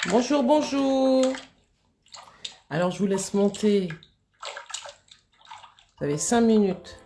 Bonjour, bonjour. Alors, je vous laisse monter. Vous avez 5 minutes.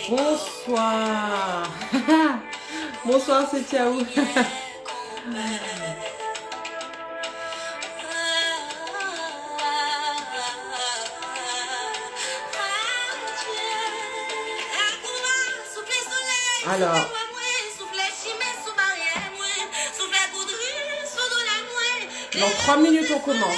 Bonsoir. Bonsoir, c'est Tiaou. Alors, dans 3 minutes, on commence.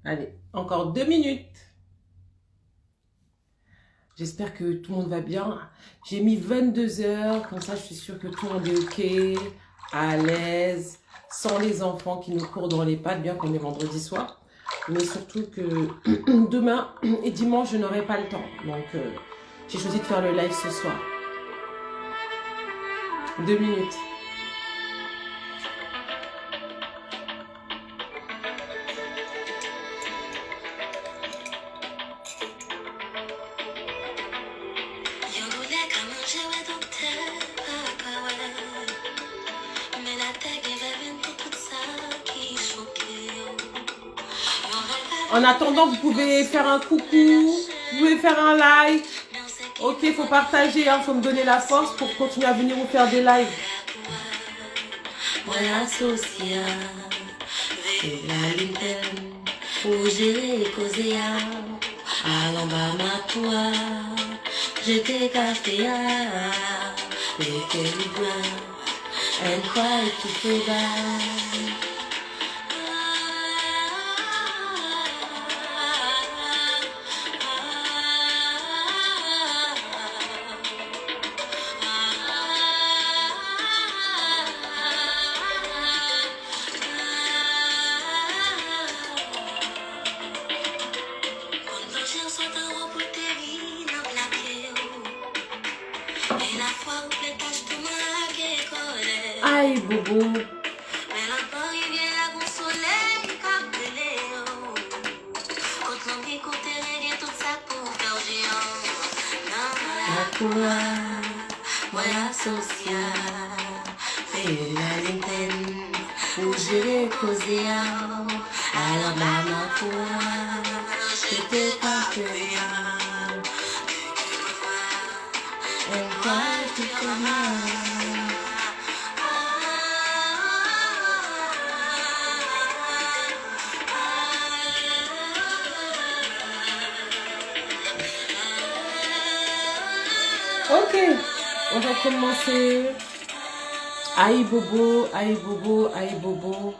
Allez, encore 2 minutes. J'espère que tout le monde va bien. J'ai mis 22 heures, comme ça je suis sûre que tout le monde est ok, à l'aise, sans les enfants qui nous courent dans les pattes, bien qu'on est vendredi soir. Mais surtout que demain et dimanche, je n'aurai pas le temps. Donc, j'ai choisi de faire le live ce soir. 2 minutes. En attendant, vous pouvez faire un coucou, vous pouvez faire un like. Ok, il faut partager, il faut me donner la force pour continuer à venir vous faire des lives. Aïe, boubou. pura, moya social, et la linten, où j'ai causé Alabama pura, j'étais café, et quoi tu fais mal. Ok, on va commencer. Aïe bobo, aïe bobo, aïe bobo.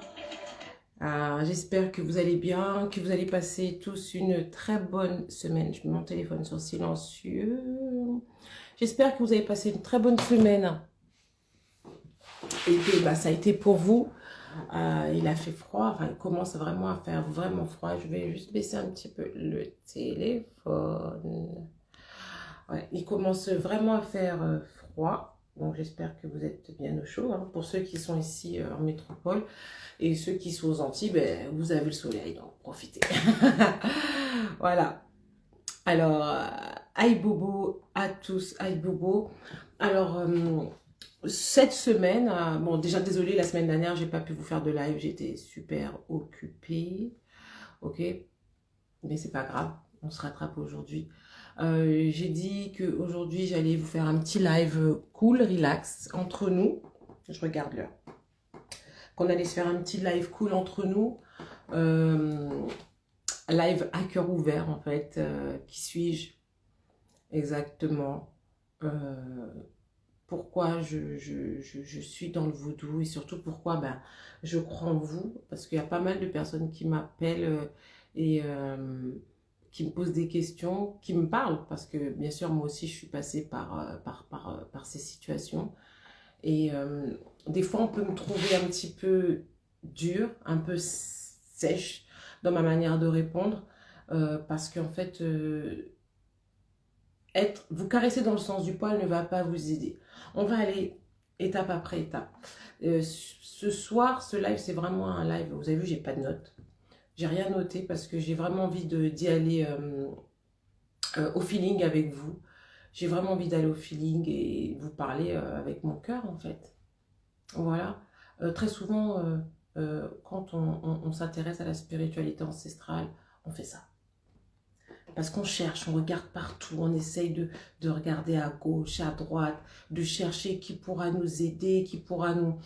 J'espère que vous allez bien, que vous allez passer tous une très bonne semaine. Je mets mon téléphone sur silencieux. J'espère que vous avez passé une très bonne semaine et que ça a été pour vous. Il a fait froid, enfin il commence vraiment à faire vraiment froid. Je vais juste baisser un petit peu le téléphone. Ouais, il commence vraiment à faire froid. Donc j'espère que vous êtes bien au chaud. Hein. Pour ceux qui sont ici en métropole et ceux qui sont aux Antilles, ben, vous avez le soleil, donc profitez. Voilà. Alors, aïe bobo à tous, aïe bobo. Alors, cette semaine, bon déjà désolé, la semaine dernière, j'ai pas pu vous faire de live, j'étais super occupée. Ok, mais c'est pas grave, on se rattrape aujourd'hui. J'ai dit qu'aujourd'hui, j'allais vous faire un petit live cool, relax, entre nous. Je regarde l'heure. Qu'on allait se faire un petit live cool entre nous. Live à cœur ouvert, en fait. Qui suis-je exactement? Pourquoi je suis dans le vaudou et surtout pourquoi je crois en vous. Parce qu'il y a pas mal de personnes qui m'appellent et qui me posent des questions, qui me parlent. Parce que bien sûr, moi aussi, je suis passée par ces situations. Et des fois, on peut me trouver un petit peu dure, un peu sèche dans ma manière de répondre. Parce qu'en fait, vous caresser dans le sens du poil ne va pas vous aider. On va aller étape après étape. Ce soir, ce live, c'est vraiment un live. Vous avez vu, j'ai pas de notes. J'ai rien noté parce que j'ai vraiment envie d'y aller au feeling avec vous. J'ai vraiment envie d'aller au feeling et vous parler avec mon cœur, en fait. Voilà. Très souvent, quand on s'intéresse à la spiritualité ancestrale, on fait ça. Parce qu'on cherche, on regarde partout, on essaye de regarder à gauche, à droite, de chercher qui pourra nous aider, qui pourra nous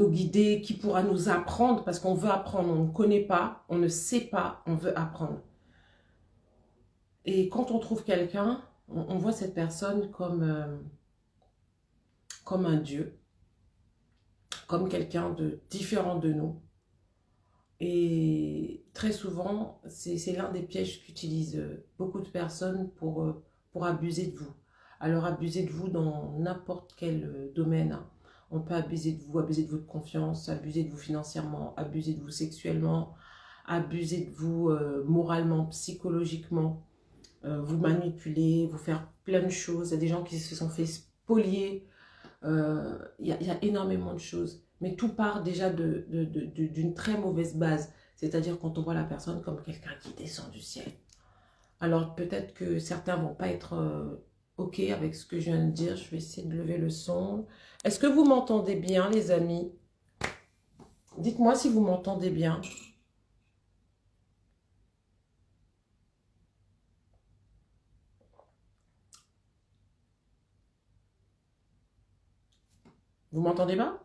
guider, qui pourra nous apprendre, parce qu'on veut apprendre, on ne connaît pas, on ne sait pas, on veut apprendre. Et quand on trouve quelqu'un, on voit cette personne comme un dieu, comme quelqu'un de différent de nous. Et très souvent, c'est l'un des pièges qu'utilisent beaucoup de personnes pour abuser de vous. Alors, abuser de vous dans n'importe quel domaine. Hein. On peut abuser de vous, abuser de votre confiance, abuser de vous financièrement, abuser de vous sexuellement, abuser de vous moralement, psychologiquement, vous manipuler, vous faire plein de choses. Il y a des gens qui se sont fait spolier. Il y a énormément de choses. Mais tout part déjà d'une très mauvaise base. C'est-à-dire quand on voit la personne comme quelqu'un qui descend du ciel. Alors peut-être que certains vont pas être OK avec ce que je viens de dire. Je vais essayer de lever le son. Est-ce que vous m'entendez bien, les amis? Dites-moi si vous m'entendez bien. Vous m'entendez pas?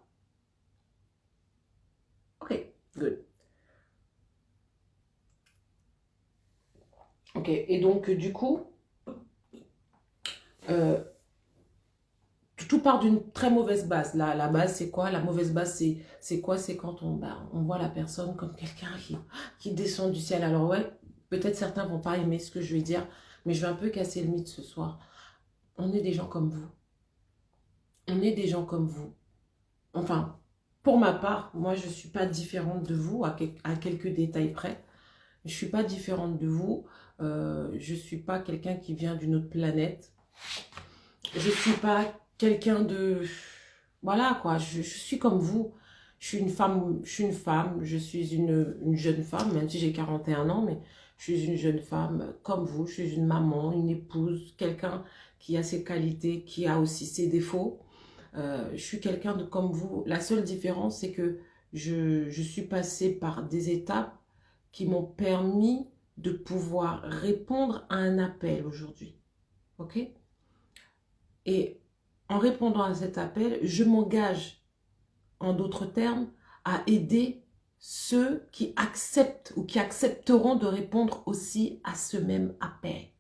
OK, good. OK, et donc du coup, euh, tout part d'une très mauvaise base. La base, c'est quoi? La mauvaise base, c'est quoi? C'est quand on voit la personne comme quelqu'un qui descend du ciel. Alors ouais, peut-être certains vont pas aimer ce que je vais dire, mais je vais un peu casser le mythe ce soir. On est des gens comme vous. On est des gens comme vous. Enfin, pour ma part, moi, je suis pas différente de vous, à quelques détails près. Je suis pas différente de vous. Je suis pas quelqu'un qui vient d'une autre planète. Je suis pas quelqu'un de... Voilà quoi, je suis comme vous. Je suis une femme, je suis une jeune femme, même si j'ai 41 ans, mais je suis une jeune femme comme vous. Je suis une maman, une épouse, quelqu'un qui a ses qualités, qui a aussi ses défauts. Je suis quelqu'un de comme vous. La seule différence, c'est que je suis passée par des étapes qui m'ont permis de pouvoir répondre à un appel aujourd'hui. OK? Et en répondant à cet appel, je m'engage, en d'autres termes, à aider ceux qui acceptent ou qui accepteront de répondre aussi à ce même appel.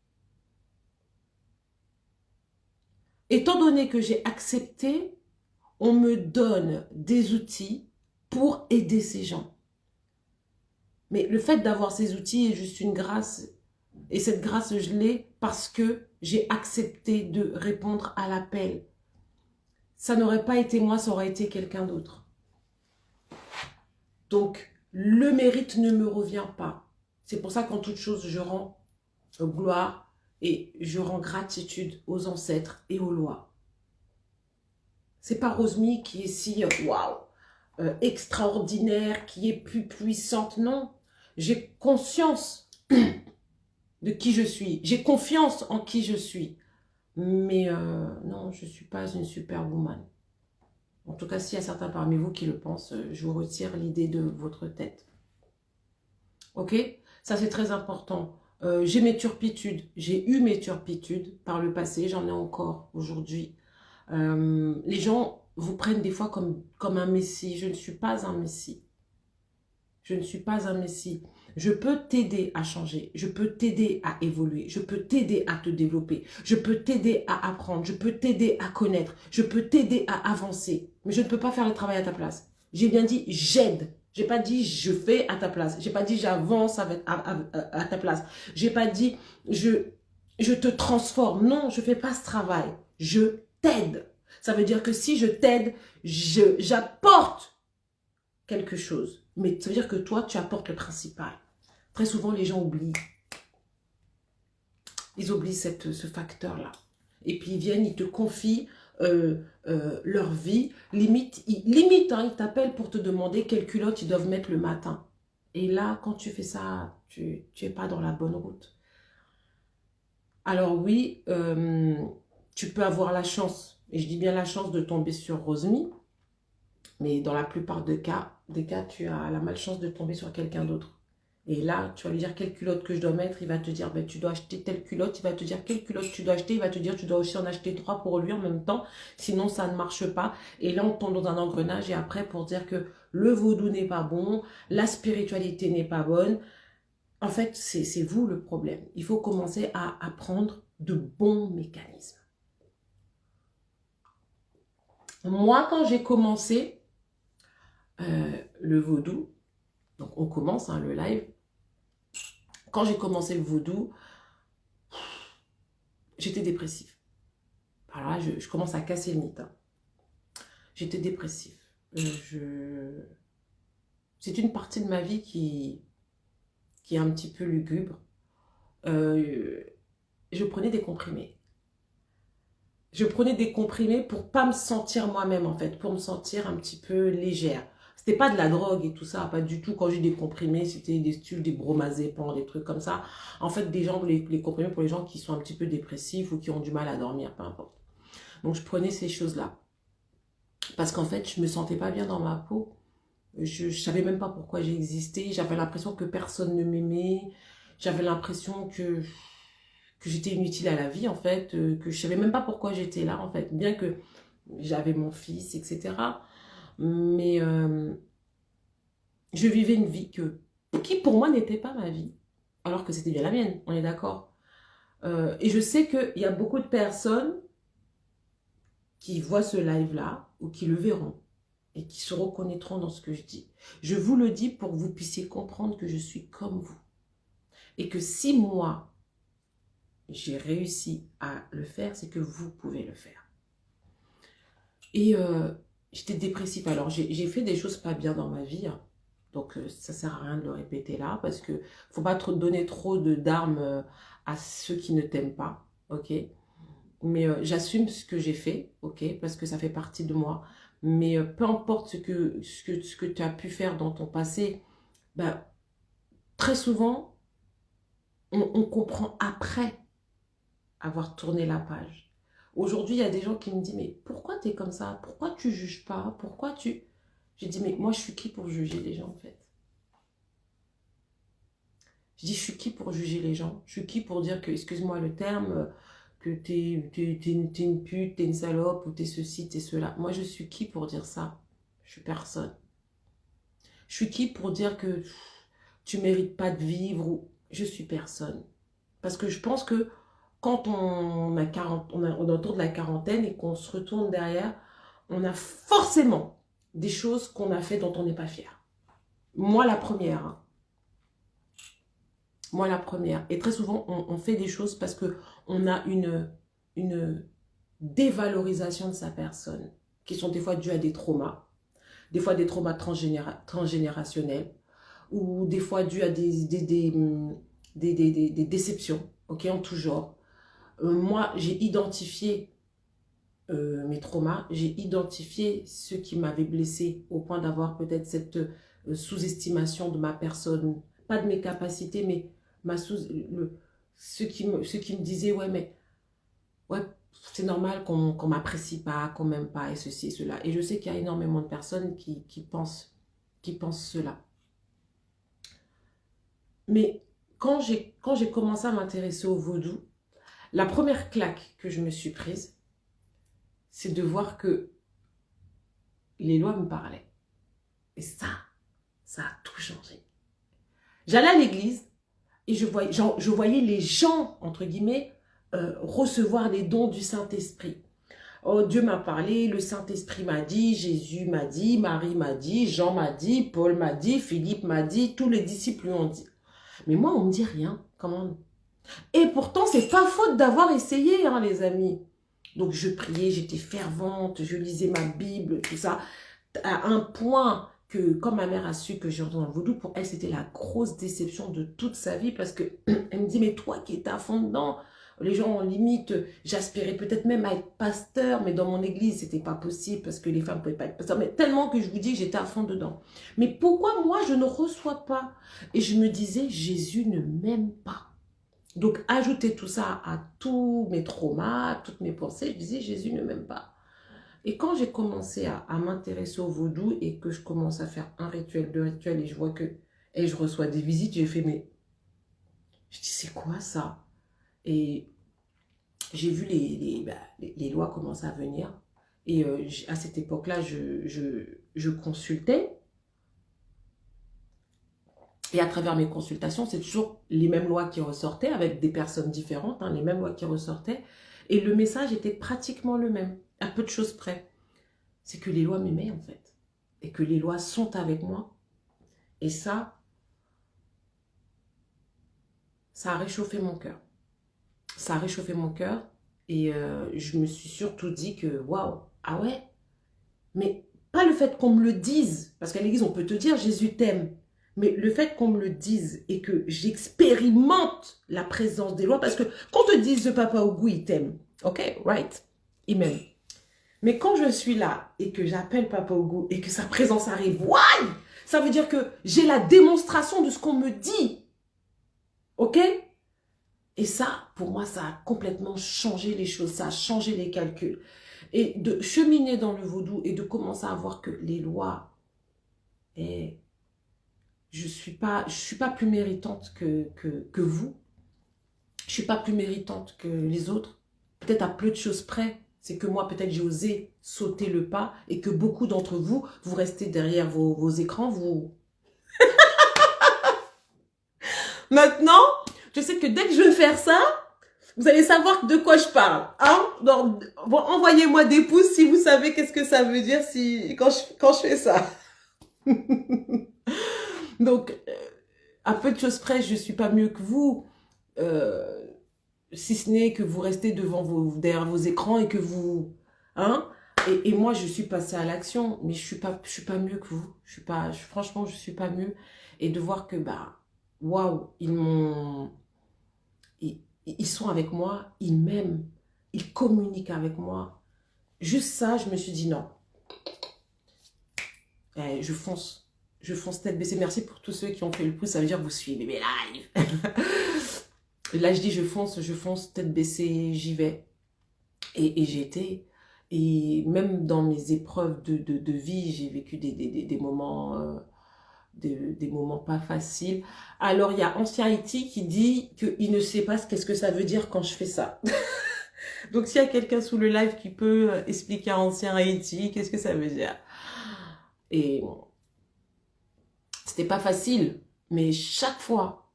Étant donné que j'ai accepté, on me donne des outils pour aider ces gens. Mais le fait d'avoir ces outils est juste une grâce. Et cette grâce, je l'ai parce que j'ai accepté de répondre à l'appel. Ça n'aurait pas été moi, ça aurait été quelqu'un d'autre. Donc, le mérite ne me revient pas. C'est pour ça qu'en toute chose, je rends gloire et je rends gratitude aux ancêtres et aux lois. C'est pas Rosemy qui est si waouh, extraordinaire, qui est plus puissante. Non, j'ai conscience de qui je suis. J'ai confiance en qui je suis. Mais non, je ne suis pas une superwoman. En tout cas, s'il y a certains parmi vous qui le pensent, je vous retire l'idée de votre tête. Ok? Ça, c'est très important. J'ai mes turpitudes. J'ai eu mes turpitudes par le passé. J'en ai encore aujourd'hui. Les gens vous prennent des fois comme un messie. Je ne suis pas un messie. Je ne suis pas un messie. Je peux t'aider à changer. Je peux t'aider à évoluer. Je peux t'aider à te développer. Je peux t'aider à apprendre. Je peux t'aider à connaître. Je peux t'aider à avancer. Mais je ne peux pas faire le travail à ta place. J'ai bien dit j'aide. J'ai pas dit je fais à ta place. J'ai pas dit j'avance à ta place. J'ai pas dit je te transforme. Non, je fais pas ce travail. Je t'aide. Ça veut dire que si je t'aide, j'apporte quelque chose. Mais ça veut dire que toi, tu apportes le principal. Très souvent, les gens oublient. Ils oublient ce facteur-là. Et puis, ils viennent, ils te confient leur vie. Limite, ils t'appellent pour te demander quelle culotte ils doivent mettre le matin. Et là, quand tu fais ça, tu n'es pas dans la bonne route. Alors oui, tu peux avoir la chance, et je dis bien la chance de tomber sur Rosemy, mais dans la plupart des cas, tu as la malchance de tomber sur quelqu'un d'autre. Et là, tu vas lui dire quelle culotte que je dois mettre. Il va te dire, ben, tu dois acheter telle culotte. Il va te dire quelle culotte tu dois acheter. Il va te dire, tu dois aussi en acheter 3 pour lui en même temps. Sinon, ça ne marche pas. Et là, on tombe dans un engrenage. Et après, pour dire que le vaudou n'est pas bon, la spiritualité n'est pas bonne. En fait, c'est vous le problème. Il faut commencer à apprendre de bons mécanismes. Moi, quand j'ai commencé le vaudou, donc on commence le live. Quand j'ai commencé le vaudou, j'étais dépressif. Alors là, je commence à casser le mythe. J'étais dépressif. C'est une partie de ma vie qui est un petit peu lugubre. Je prenais des comprimés. Je prenais des comprimés pour pas me sentir moi-même, en fait, pour me sentir un petit peu légère. C'était pas de la drogue et tout ça, pas du tout. Quand j'ai des comprimés, c'était des stules, des bromazépams, des trucs comme ça. En fait, les comprimés pour les gens qui sont un petit peu dépressifs ou qui ont du mal à dormir, peu importe. Donc, je prenais ces choses-là. Parce qu'en fait, je me sentais pas bien dans ma peau. Je savais même pas pourquoi j'ai existé. J'avais l'impression que personne ne m'aimait. J'avais l'impression que j'étais inutile à la vie, en fait. Que je savais même pas pourquoi j'étais là, en fait. Bien que j'avais mon fils, etc. Mais je vivais une vie qui pour moi n'était pas ma vie, alors que c'était bien la mienne, on est d'accord. Et je sais qu'il y a beaucoup de personnes qui voient ce live-là, ou qui le verront, et qui se reconnaîtront dans ce que je dis. Je vous le dis pour que vous puissiez comprendre que je suis comme vous. Et que si moi, j'ai réussi à le faire, c'est que vous pouvez le faire. Et j'étais dépressive. Alors, j'ai fait des choses pas bien dans ma vie. Donc, ça ne sert à rien de le répéter là. Parce que faut pas donner trop d'armes à ceux qui ne t'aiment pas. Ok? Mais j'assume ce que j'ai fait. Ok? Parce que ça fait partie de moi. Mais peu importe ce que tu as pu faire dans ton passé, ben, très souvent, on comprend après avoir tourné la page. Aujourd'hui, il y a des gens qui me disent, mais pourquoi tu es comme ça? Pourquoi tu juges pas? Pourquoi tu... J'ai dit, mais moi, je suis qui pour juger les gens, en fait? Je dis, je suis qui pour juger les gens? Je suis qui pour dire que, excuse-moi le terme, que t'es une pute, t'es une salope, ou t'es ceci, t'es cela. Moi, je suis qui pour dire ça? Je suis personne. Je suis qui pour dire que tu mérites pas de vivre, ou... Je suis personne. Parce que je pense que quand on est autour de la quarantaine et qu'on se retourne derrière, on a forcément des choses qu'on a fait dont on n'est pas fier. Moi, la première. Hein. Moi, la première. Et très souvent, on fait des choses parce qu'on a une dévalorisation de sa personne, qui sont des fois dues à des traumas, des fois des traumas transgénérationnels, ou des fois dues à des déceptions, ok, en tout genre. Moi, j'ai identifié mes traumas, j'ai identifié ceux qui m'avaient blessé au point d'avoir peut-être cette sous-estimation de ma personne, pas de mes capacités, mais ceux qui me disaient, ouais, mais ouais, c'est normal qu'on m'apprécie pas, qu'on m'aime pas, et ceci et cela. Et je sais qu'il y a énormément de personnes qui pensent cela. Mais quand j'ai commencé à m'intéresser au vaudou, la première claque que je me suis prise, c'est de voir que les lois me parlaient. Et ça a tout changé. J'allais à l'église et je voyais les gens, entre guillemets, recevoir les dons du Saint-Esprit. Oh, Dieu m'a parlé, le Saint-Esprit m'a dit, Jésus m'a dit, Marie m'a dit, Jean m'a dit, Paul m'a dit, Philippe m'a dit, tous les disciples lui ont dit. Mais moi, on me dit rien, comment? Et pourtant, c'est pas faute d'avoir essayé, hein, les amis. Donc, je priais, j'étais fervente, je lisais ma Bible, tout ça, à un point que, quand ma mère a su que j'entends dans le vaudou, pour elle, c'était la grosse déception de toute sa vie, parce que elle me dit, mais toi qui étais à fond dedans, les gens, limite, j'aspirais peut-être même à être pasteur, mais dans mon église, c'était pas possible, parce que les femmes ne pouvaient pas être pasteur, mais tellement que je vous dis que j'étais à fond dedans. Mais pourquoi moi, je ne reçois pas? Et je me disais, Jésus ne m'aime pas. Donc, ajouter tout ça à tous mes traumas, toutes mes pensées, je disais, Jésus ne m'aime pas. Et quand j'ai commencé à m'intéresser au vaudou et que je commence à faire un rituel, deux rituels, et je vois que, et je reçois des visites, j'ai fait, mais, je dis, c'est quoi ça? Et j'ai vu les lois commencer à venir. Et à cette époque-là, je consultais. Et à travers mes consultations, c'est toujours les mêmes lois qui ressortaient, avec des personnes différentes, hein, les mêmes lois qui ressortaient. Et le message était pratiquement le même, à peu de choses près. C'est que les lois m'aimaient, en fait. Et que les lois sont avec moi. Et ça a réchauffé mon cœur. Ça a réchauffé mon cœur. Et je me suis surtout dit que, waouh, ah ouais? Mais pas le fait qu'on me le dise. Parce qu'à l'église, on peut te dire, Jésus t'aime. Mais le fait qu'on me le dise et que j'expérimente la présence des lois, parce que quand on te dise Papa Ougou, il t'aime, ok, right, il m'aime. Mais quand je suis là et que j'appelle Papa Ougou et que sa présence arrive, why? Ça veut dire que j'ai la démonstration de ce qu'on me dit, ok? Et ça, pour moi, ça a complètement changé les choses, ça a changé les calculs. Et de cheminer dans le vaudou et de commencer à voir que les lois, je suis pas plus méritante que vous. Je suis pas plus méritante que les autres. Peut-être à peu de choses près. C'est que moi, peut-être j'ai osé sauter le pas et que beaucoup d'entre vous, vous restez derrière vos écrans, vous... Maintenant, je sais que dès que je vais faire ça, vous allez savoir de quoi je parle. Hein? Donc, bon, envoyez-moi des pouces si vous savez qu'est-ce que ça veut dire quand je fais ça. Donc, à peu de choses près, je ne suis pas mieux que vous, si ce n'est que vous restez derrière vos écrans et que vous... Hein? Et moi, je suis passée à l'action, mais je suis pas mieux que vous. Franchement, je ne suis pas mieux. Et de voir que, bah, waouh, ils sont avec moi, ils m'aiment, ils communiquent avec moi. Juste ça, je me suis dit non. Je fonce tête baissée. Merci pour tous ceux qui ont fait le pouce, ça veut dire que vous suivez mes lives. Là, je dis je fonce tête baissée, j'y vais. Et j'étais, et même dans mes épreuves de vie, j'ai vécu des moments, des moments pas faciles. Alors, il y a Ancien Haïti qui dit qu'il ne sait pas qu'est-ce que ça veut dire quand je fais ça. Donc, s'il y a quelqu'un sous le live qui peut expliquer à Ancien Haïti, qu'est-ce que ça veut dire? Et c'était pas facile, mais chaque fois,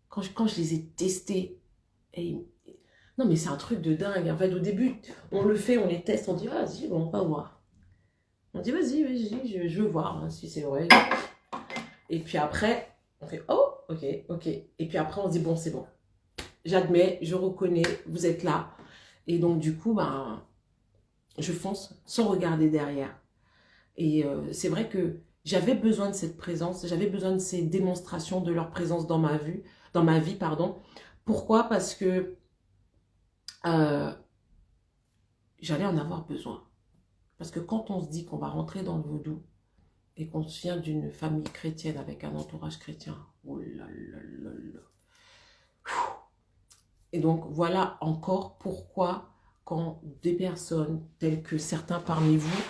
quand je les ai testés, et non, mais c'est un truc de dingue. En fait, au début, on le fait, on les teste, on dit, ah, vas-y, bon, on va voir. On dit, vas-y, je veux voir hein, si c'est vrai. Et puis après, on fait, oh, ok. Et puis après, on se dit, bon, c'est bon. J'admets, je reconnais, vous êtes là. Et donc, du coup, ben, je fonce sans regarder derrière. Et c'est vrai que j'avais besoin de cette présence, j'avais besoin de ces démonstrations de leur présence dans ma vie, pardon. Pourquoi? Parce que j'allais en avoir besoin. Parce que quand on se dit qu'on va rentrer dans le vaudou et qu'on vient d'une famille chrétienne avec un entourage chrétien, oh là là là là. Et donc voilà encore pourquoi quand des personnes telles que certains parmi vous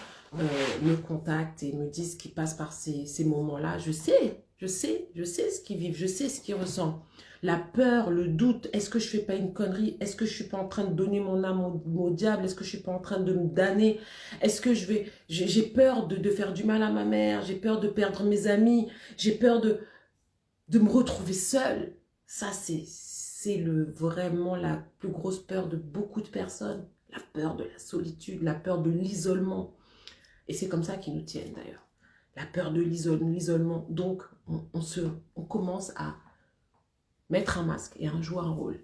me contactent et me disent qu'ils passent par ces moments-là, je sais ce qu'ils vivent, je sais ce qu'ils ressentent. La peur, le doute, est-ce que je fais pas une connerie? Est-ce que je suis pas en train de donner mon âme au diable? Est-ce que je suis pas en train de me damner? Est-ce que j'ai peur de faire du mal à ma mère? J'ai peur de perdre mes amis? J'ai peur de me retrouver seule? Ça, c'est vraiment la plus grosse peur de beaucoup de personnes. La peur de la solitude, la peur de l'isolement. Et c'est comme ça qu'ils nous tiennent d'ailleurs. La peur de l'isolement. Donc, on commence à mettre un masque et à jouer un rôle.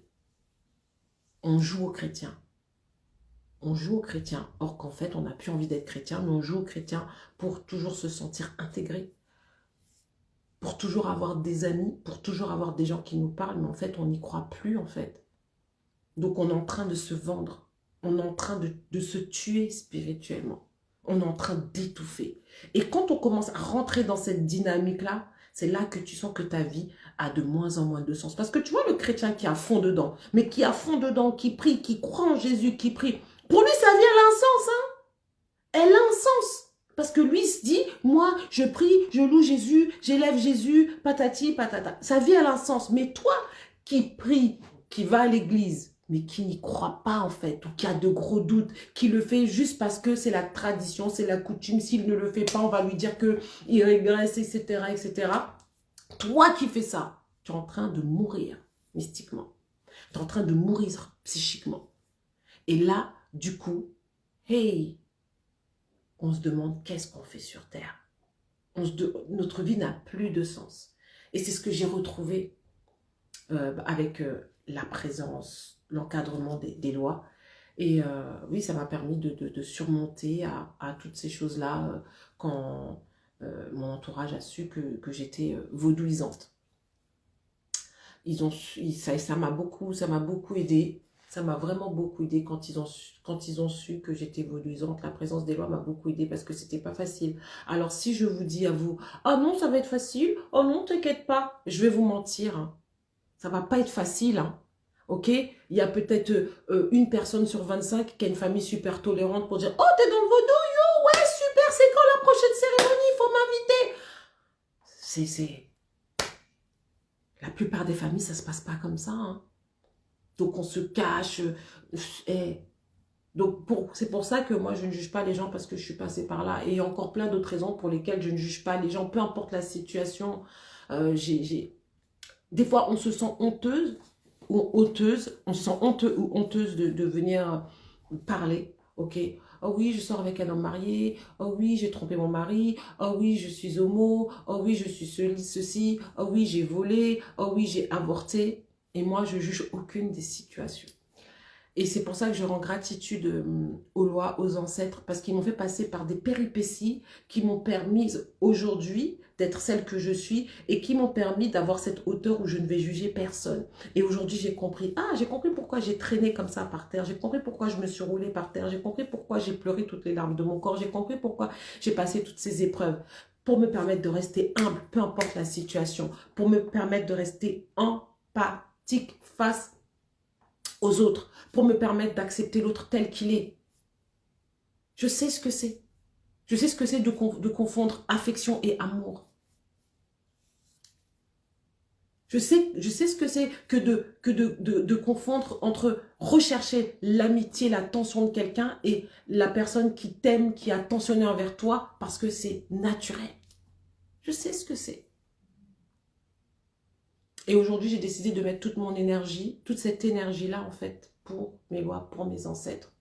On joue aux chrétiens. On joue aux chrétiens. Or qu'en fait, on n'a plus envie d'être chrétien, mais on joue aux chrétiens pour toujours se sentir intégré. Pour toujours avoir des amis, pour toujours avoir des gens qui nous parlent, mais en fait, on n'y croit plus, en fait. Donc, on est en train de se vendre. On est en train de se tuer spirituellement. On est en train d'étouffer. Et quand on commence à rentrer dans cette dynamique-là, c'est là que tu sens que ta vie a de moins en moins de sens. Parce que tu vois le chrétien qui est à fond dedans, mais qui est à fond dedans, qui prie, qui croit en Jésus, qui prie. Pour lui, sa vie, elle a un sens. Hein? Elle a un sens. Parce que lui se dit, moi, je prie, je loue Jésus, j'élève Jésus, patati, patata. Sa vie, elle a un sens. Mais toi qui prie, qui va à l'église, mais qui n'y croit pas en fait, ou qui a de gros doutes, qui le fait juste parce que c'est la tradition, c'est la coutume, s'il ne le fait pas, on va lui dire qu'il régresse, etc., etc. Toi qui fais ça, tu es en train de mourir mystiquement. Tu es en train de mourir psychiquement. Et là, du coup, hey, on se demande qu'est-ce qu'on fait sur Terre. Notre vie n'a plus de sens. Et c'est ce que j'ai retrouvé avec la présence, l'encadrement des lois. Et oui, ça m'a permis de surmonter à toutes ces choses-là quand mon entourage a su que j'étais vaudouisante. Ça m'a beaucoup aidé. Ça m'a vraiment beaucoup aidé quand ils ont su que j'étais vaudouisante. La présence des lois m'a beaucoup aidé parce que c'était pas facile. Alors si je vous dis à vous, oh non, ça va être facile, oh non, t'inquiète pas, je vais vous mentir. Hein. Ça va pas être facile. Hein. Ok? Il y a peut-être une personne sur 25 qui a une famille super tolérante pour dire, oh, t'es dans le vaudou, yo, ouais, super, c'est quand la prochaine cérémonie, il faut m'inviter. La plupart des familles, ça se passe pas comme ça. Hein. Donc, on se cache. Donc, c'est pour ça que moi, je ne juge pas les gens parce que je suis passée par là. Et il y a encore plein d'autres raisons pour lesquelles je ne juge pas les gens, peu importe la situation. Des fois, on se sent honteuse ou honteuse. On se sent honteux ou honteuse de venir parler. Ok? Oh oui, je sors avec un homme marié. Oh oui, j'ai trompé mon mari. Oh oui, je suis homo. Oh oui, je suis ceci. Oh oui, j'ai volé. Oh oui, j'ai avorté. Et moi, je juge aucune des situations. Et c'est pour ça que je rends gratitude aux lois, aux ancêtres, parce qu'ils m'ont fait passer par des péripéties qui m'ont permis aujourd'hui d'être celle que je suis et qui m'ont permis d'avoir cette hauteur où je ne vais juger personne. Et aujourd'hui, j'ai compris. Ah, j'ai compris pourquoi j'ai traîné comme ça par terre. J'ai compris pourquoi je me suis roulée par terre. J'ai compris pourquoi j'ai pleuré toutes les larmes de mon corps. J'ai compris pourquoi j'ai passé toutes ces épreuves. Pour me permettre de rester humble, peu importe la situation. Pour me permettre de rester empathique face aux autres pour me permettre d'accepter l'autre tel qu'il est. Je sais ce que c'est. Je sais ce que c'est de confondre affection et amour. Je sais ce que c'est que de confondre entre rechercher l'amitié, l'attention de quelqu'un et la personne qui t'aime, qui est attentionnée envers toi parce que c'est naturel. Je sais ce que c'est. Et aujourd'hui, j'ai décidé de mettre toute mon énergie, toute cette énergie-là, en fait, pour mes lois, pour mes ancêtres.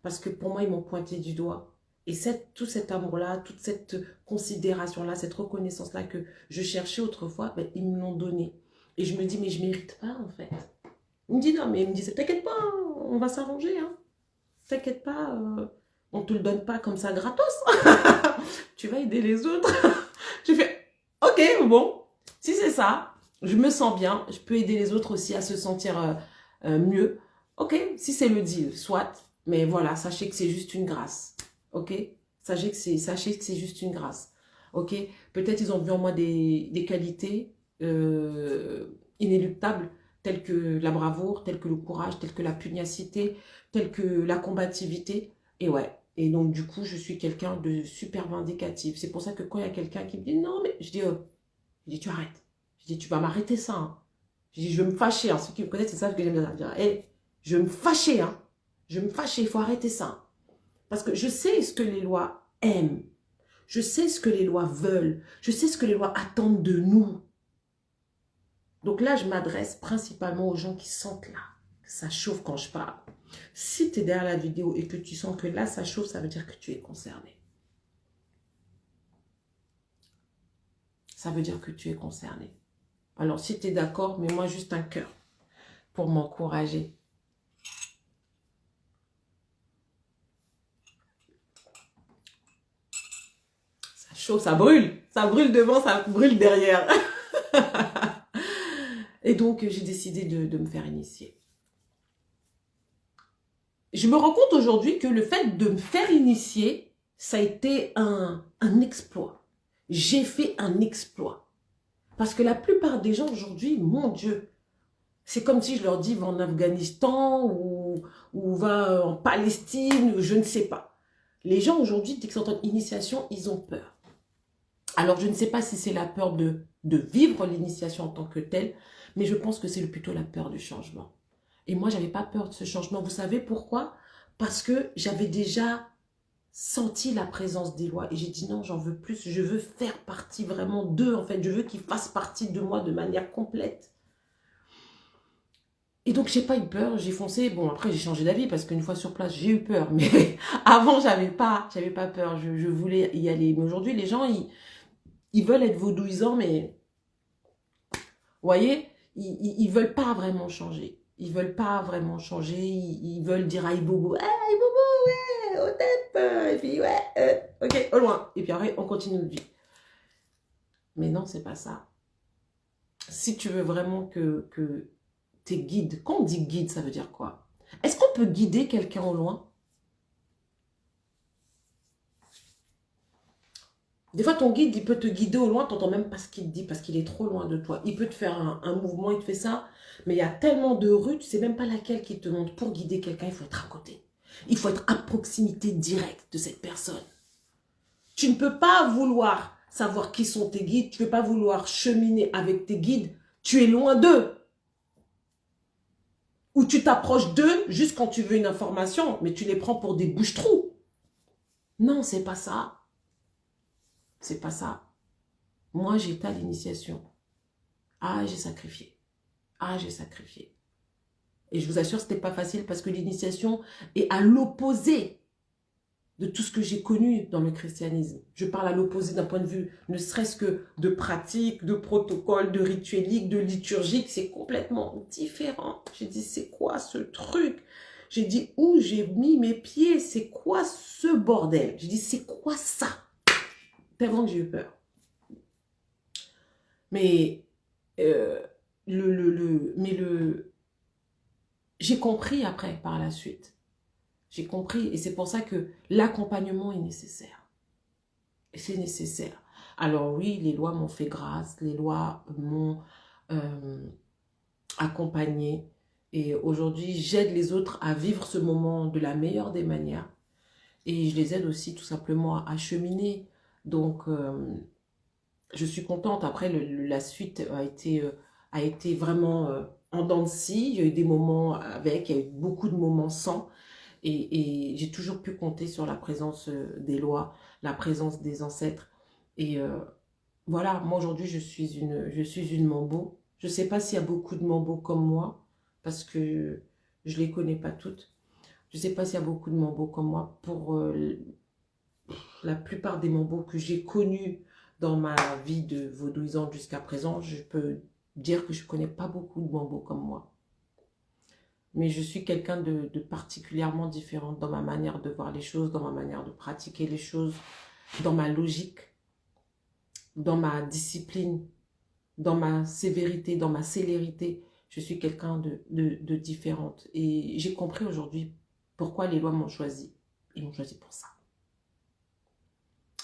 Parce que pour moi, ils m'ont pointé du doigt. Et tout cet amour-là, toute cette considération-là, cette reconnaissance-là que je cherchais autrefois, ben, ils me l'ont donné. Et je me dis, mais je ne mérite pas, en fait. Il me dit, non, mais il me dit, t'inquiète pas, on va s'arranger. Hein. T'inquiète pas, on ne te le donne pas comme ça gratos. Tu vas aider les autres. J'ai fait, ok, bon, si c'est ça, je me sens bien, je peux aider les autres aussi à se sentir mieux. Ok, si c'est le deal, soit. Mais voilà, sachez que c'est juste une grâce. Ok, sachez que c'est juste une grâce. Ok, peut-être ils ont vu en moi des qualités inéluctables, telles que la bravoure, telles que le courage, telles que la pugnacité, telles que la combativité. Et ouais, et donc du coup, je suis quelqu'un de super vindicatif. C'est pour ça que quand il y a quelqu'un qui me dit non, mais je dis tu arrêtes. Je dis tu vas m'arrêter ça. Hein. Je dis je vais me fâcher. Hein. Ceux qui me connaissent, c'est ça que j'aime bien dire. Hey, je vais me fâcher. Hein. Je vais me fâcher, il faut arrêter ça. Parce que je sais ce que les lois aiment. Je sais ce que les lois veulent. Je sais ce que les lois attendent de nous. Donc là, je m'adresse principalement aux gens qui sentent là. Ça chauffe quand je parle. Si tu es derrière la vidéo et que tu sens que là, ça chauffe, ça veut dire que tu es concerné. Ça veut dire que tu es concerné. Alors, si tu es d'accord, mets-moi juste un cœur pour m'encourager. Ça chauffe, ça brûle devant, ça brûle derrière. Et donc, j'ai décidé de me faire initier. Je me rends compte aujourd'hui que le fait de me faire initier, ça a été un exploit. J'ai fait un exploit. Parce que la plupart des gens aujourd'hui, mon Dieu, c'est comme si je leur dis va en Afghanistan ou va en Palestine, ou je ne sais pas. Les gens aujourd'hui, dès qu'ils entendent initiation, ils ont peur. Alors, je ne sais pas si c'est la peur de vivre l'initiation en tant que telle, mais je pense que c'est plutôt la peur du changement. Et moi, je n'avais pas peur de ce changement. Vous savez pourquoi? Parce que j'avais déjà senti la présence des lois. Et j'ai dit non, j'en veux plus. Je veux faire partie vraiment d'eux. En fait, je veux qu'ils fassent partie de moi de manière complète. Et donc, j'ai pas eu peur. J'ai foncé. Bon, après, j'ai changé d'avis parce qu'une fois sur place, j'ai eu peur. Mais avant, j'avais pas peur. Je voulais y aller. Mais aujourd'hui, les gens, ils veulent être vaudouisants, mais vous voyez, ils veulent pas vraiment changer. Ils veulent pas vraiment changer. Ils veulent dire aïe bobo. Aïe bobo, ouais, au tête. Et puis, ouais, ok, au loin. Et puis après, on continue notre vie. Mais non, c'est pas ça. Si tu veux vraiment que tes guides, quand on dit guide, ça veut dire quoi? Est-ce qu'on peut guider quelqu'un au loin? Des fois, ton guide, il peut te guider au loin, tu n'entends même pas ce qu'il te dit parce qu'il est trop loin de toi. Il peut te faire un mouvement, il te fait ça, mais il y a tellement de rues, tu ne sais même pas laquelle qui te montre. Pour guider quelqu'un, il faut être à côté. Il faut être à proximité directe de cette personne. Tu ne peux pas vouloir savoir qui sont tes guides, tu ne peux pas vouloir cheminer avec tes guides, tu es loin d'eux. Ou tu t'approches d'eux juste quand tu veux une information, mais tu les prends pour des bouches-trous. Non, c'est pas ça. C'est pas ça. Moi, j'étais à l'initiation. Ah, j'ai sacrifié. Ah, j'ai sacrifié. Et je vous assure, ce n'était pas facile parce que l'initiation est à l'opposé de tout ce que j'ai connu dans le christianisme. Je parle à l'opposé d'un point de vue, ne serait-ce que de pratique, de protocole, de rituelique, de liturgique. C'est complètement différent. J'ai dit, c'est quoi ce truc? J'ai dit, où j'ai mis mes pieds? C'est quoi ce bordel? J'ai dit, c'est quoi ça? Tellement que j'ai eu peur. Mais j'ai compris après, par la suite. J'ai compris et c'est pour ça que l'accompagnement est nécessaire. Et c'est nécessaire. Alors oui, les lois m'ont fait grâce, les lois m'ont accompagné, Et aujourd'hui, j'aide les autres à vivre ce moment de la meilleure des manières. Et je les aide aussi tout simplement à cheminer. Donc, je suis contente. Après, la suite a été vraiment en dents de scie. Il y a eu des moments avec, il y a eu beaucoup de moments sans. Et j'ai toujours pu compter sur la présence des lois, la présence des ancêtres. Et voilà, moi aujourd'hui, je suis une Mambo. Je ne sais pas s'il y a beaucoup de Mambo comme moi, parce que je ne les connais pas toutes. Je ne sais pas s'il y a beaucoup de Mambo comme moi. Pour la plupart des Mambo que j'ai connus dans ma vie de vaudouisante jusqu'à présent, je peux dire que je ne connais pas beaucoup de Mambo comme moi. Mais je suis quelqu'un de particulièrement différente dans ma manière de voir les choses, dans ma manière de pratiquer les choses, dans ma logique, dans ma discipline, dans ma sévérité, dans ma célérité. Je suis quelqu'un de différente. Et j'ai compris aujourd'hui pourquoi les lois m'ont choisi. Ils m'ont choisi pour ça.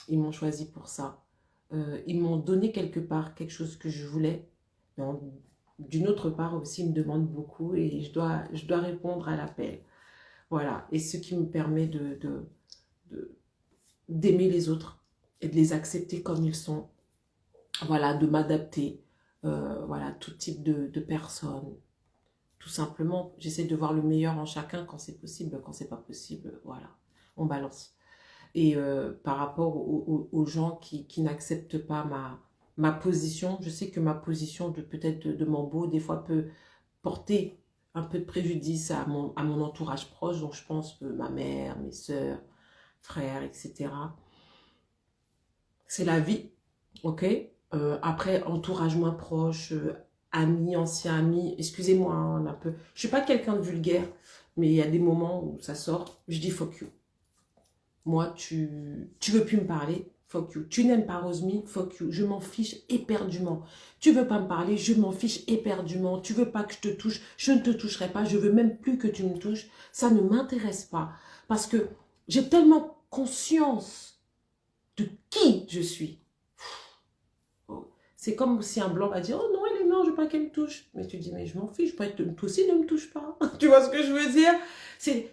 Ils m'ont choisi pour ça. Ils m'ont donné quelque part quelque chose que je voulais. D'une autre part aussi, ils me demandent beaucoup et je dois répondre à l'appel. Voilà. Et ce qui me permet d'aimer les autres et de les accepter comme ils sont. Voilà, de m'adapter. Voilà, tout type de personnes. Tout simplement, j'essaie de voir le meilleur en chacun quand c'est possible. Quand c'est pas possible, voilà, on balance. Et par rapport aux gens qui n'acceptent pas ma position, je sais que ma position peut-être de Mambo, des fois, peut porter un peu de préjudice à mon entourage proche, donc je pense que ma mère, mes sœurs, frères, etc. C'est la vie, ok. Après, entourage moins proche, amis, anciens amis, excusez-moi, hein, un peu. Je suis pas quelqu'un de vulgaire, mais il y a des moments où ça sort, je dis fuck you. Moi, tu veux plus me parler, fuck you. Tu n'aimes pas Rosemi, fuck you. Je m'en fiche éperdument. Tu veux pas me parler, je m'en fiche éperdument. Tu veux pas que je te touche, je ne te toucherai pas. Je veux même plus que tu me touches. Ça ne m'intéresse pas. Parce que j'ai tellement conscience de qui je suis. C'est comme si un blanc va dire, oh non, elle est noire, je veux pas qu'elle me touche. Mais tu dis, mais je m'en fiche, toi aussi ne me touche pas. Tu vois ce que je veux dire?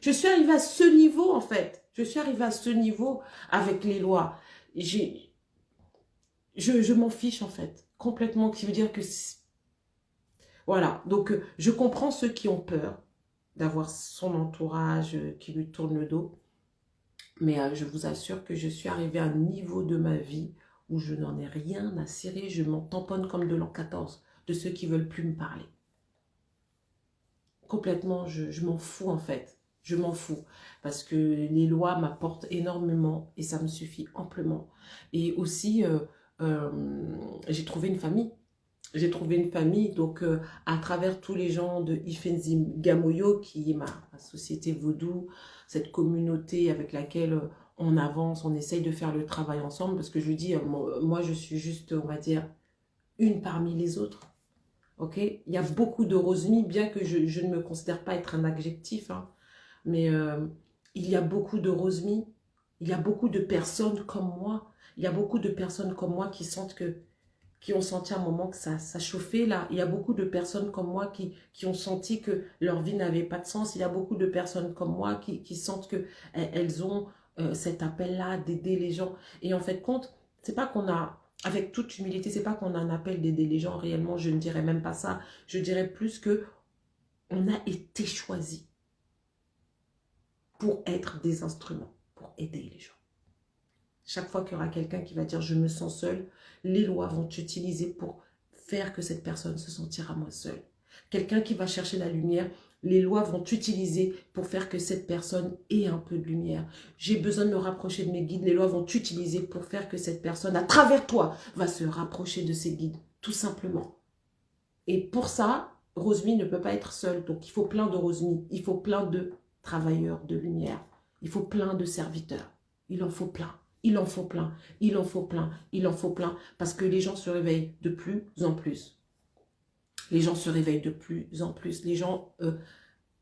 Je suis arrivée à ce niveau, en fait. Je suis arrivée à ce niveau avec les lois. Je m'en fiche, en fait. Complètement. Ce qui veut dire que... Voilà. Donc, je comprends ceux qui ont peur d'avoir son entourage qui lui tourne le dos. Mais je vous assure que je suis arrivée à un niveau de ma vie où je n'en ai rien à cirer. Je m'en tamponne comme de l'an 14 de ceux qui veulent plus me parler. Complètement, je m'en fous, en fait. Je m'en fous parce que les lois m'apportent énormément et ça me suffit amplement. Et aussi, j'ai trouvé une famille. J'ai trouvé une famille, donc à travers tous les gens de Ifenzi Gamoyo, qui est ma société vaudou, cette communauté avec laquelle on avance, on essaye de faire le travail ensemble, parce que je dis, moi je suis juste, on va dire, une parmi les autres. Ok, il y a beaucoup de Rosemi, bien que je ne me considère pas être un adjectif, hein, mais il y a beaucoup de Rosemi, il y a beaucoup de personnes comme moi, il y a beaucoup de personnes comme moi qui sentent qui ont senti à un moment que ça chauffait là. Il y a beaucoup de personnes comme moi qui ont senti que leur vie n'avait pas de sens. Il y a beaucoup de personnes comme moi qui sentent qu'elles ont cet appel-là d'aider les gens. Et en fait, compte, c'est pas qu'on a, avec toute humilité, c'est pas qu'on a un appel d'aider les gens réellement. Je ne dirais même pas ça. Je dirais plus que on a été choisi pour être des instruments, pour aider les gens. Chaque fois qu'il y aura quelqu'un qui va dire « je me sens seul », les lois vont utiliser pour faire que cette personne se sentira moins seule. Quelqu'un qui va chercher la lumière, les lois vont utiliser pour faire que cette personne ait un peu de lumière. J'ai besoin de me rapprocher de mes guides, les lois vont utiliser pour faire que cette personne, à travers toi, va se rapprocher de ses guides, tout simplement. Et pour ça, Rosemi ne peut pas être seule, donc il faut plein de Rosemi, il faut plein de travailleurs de lumière, il faut plein de serviteurs, il en faut plein. Il en faut plein, il en faut plein, il en faut plein, parce que les gens se réveillent de plus en plus. Les gens se réveillent de plus en plus. Les gens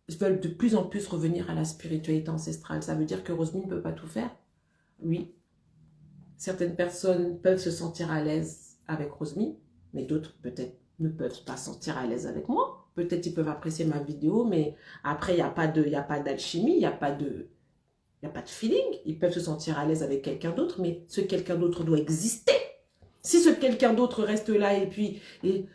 veulent de plus en plus revenir à la spiritualité ancestrale. Ça veut dire que Rosemi ne peut pas tout faire? Oui. Certaines personnes peuvent se sentir à l'aise avec Rosemi, mais d'autres peut-être ne peuvent pas se sentir à l'aise avec moi. Peut-être ils peuvent apprécier ma vidéo, mais après, il n'y a pas d'alchimie, il n'y a pas de feeling. Ils peuvent se sentir à l'aise avec quelqu'un d'autre, mais ce quelqu'un d'autre doit exister. Si ce quelqu'un d'autre reste là et puis il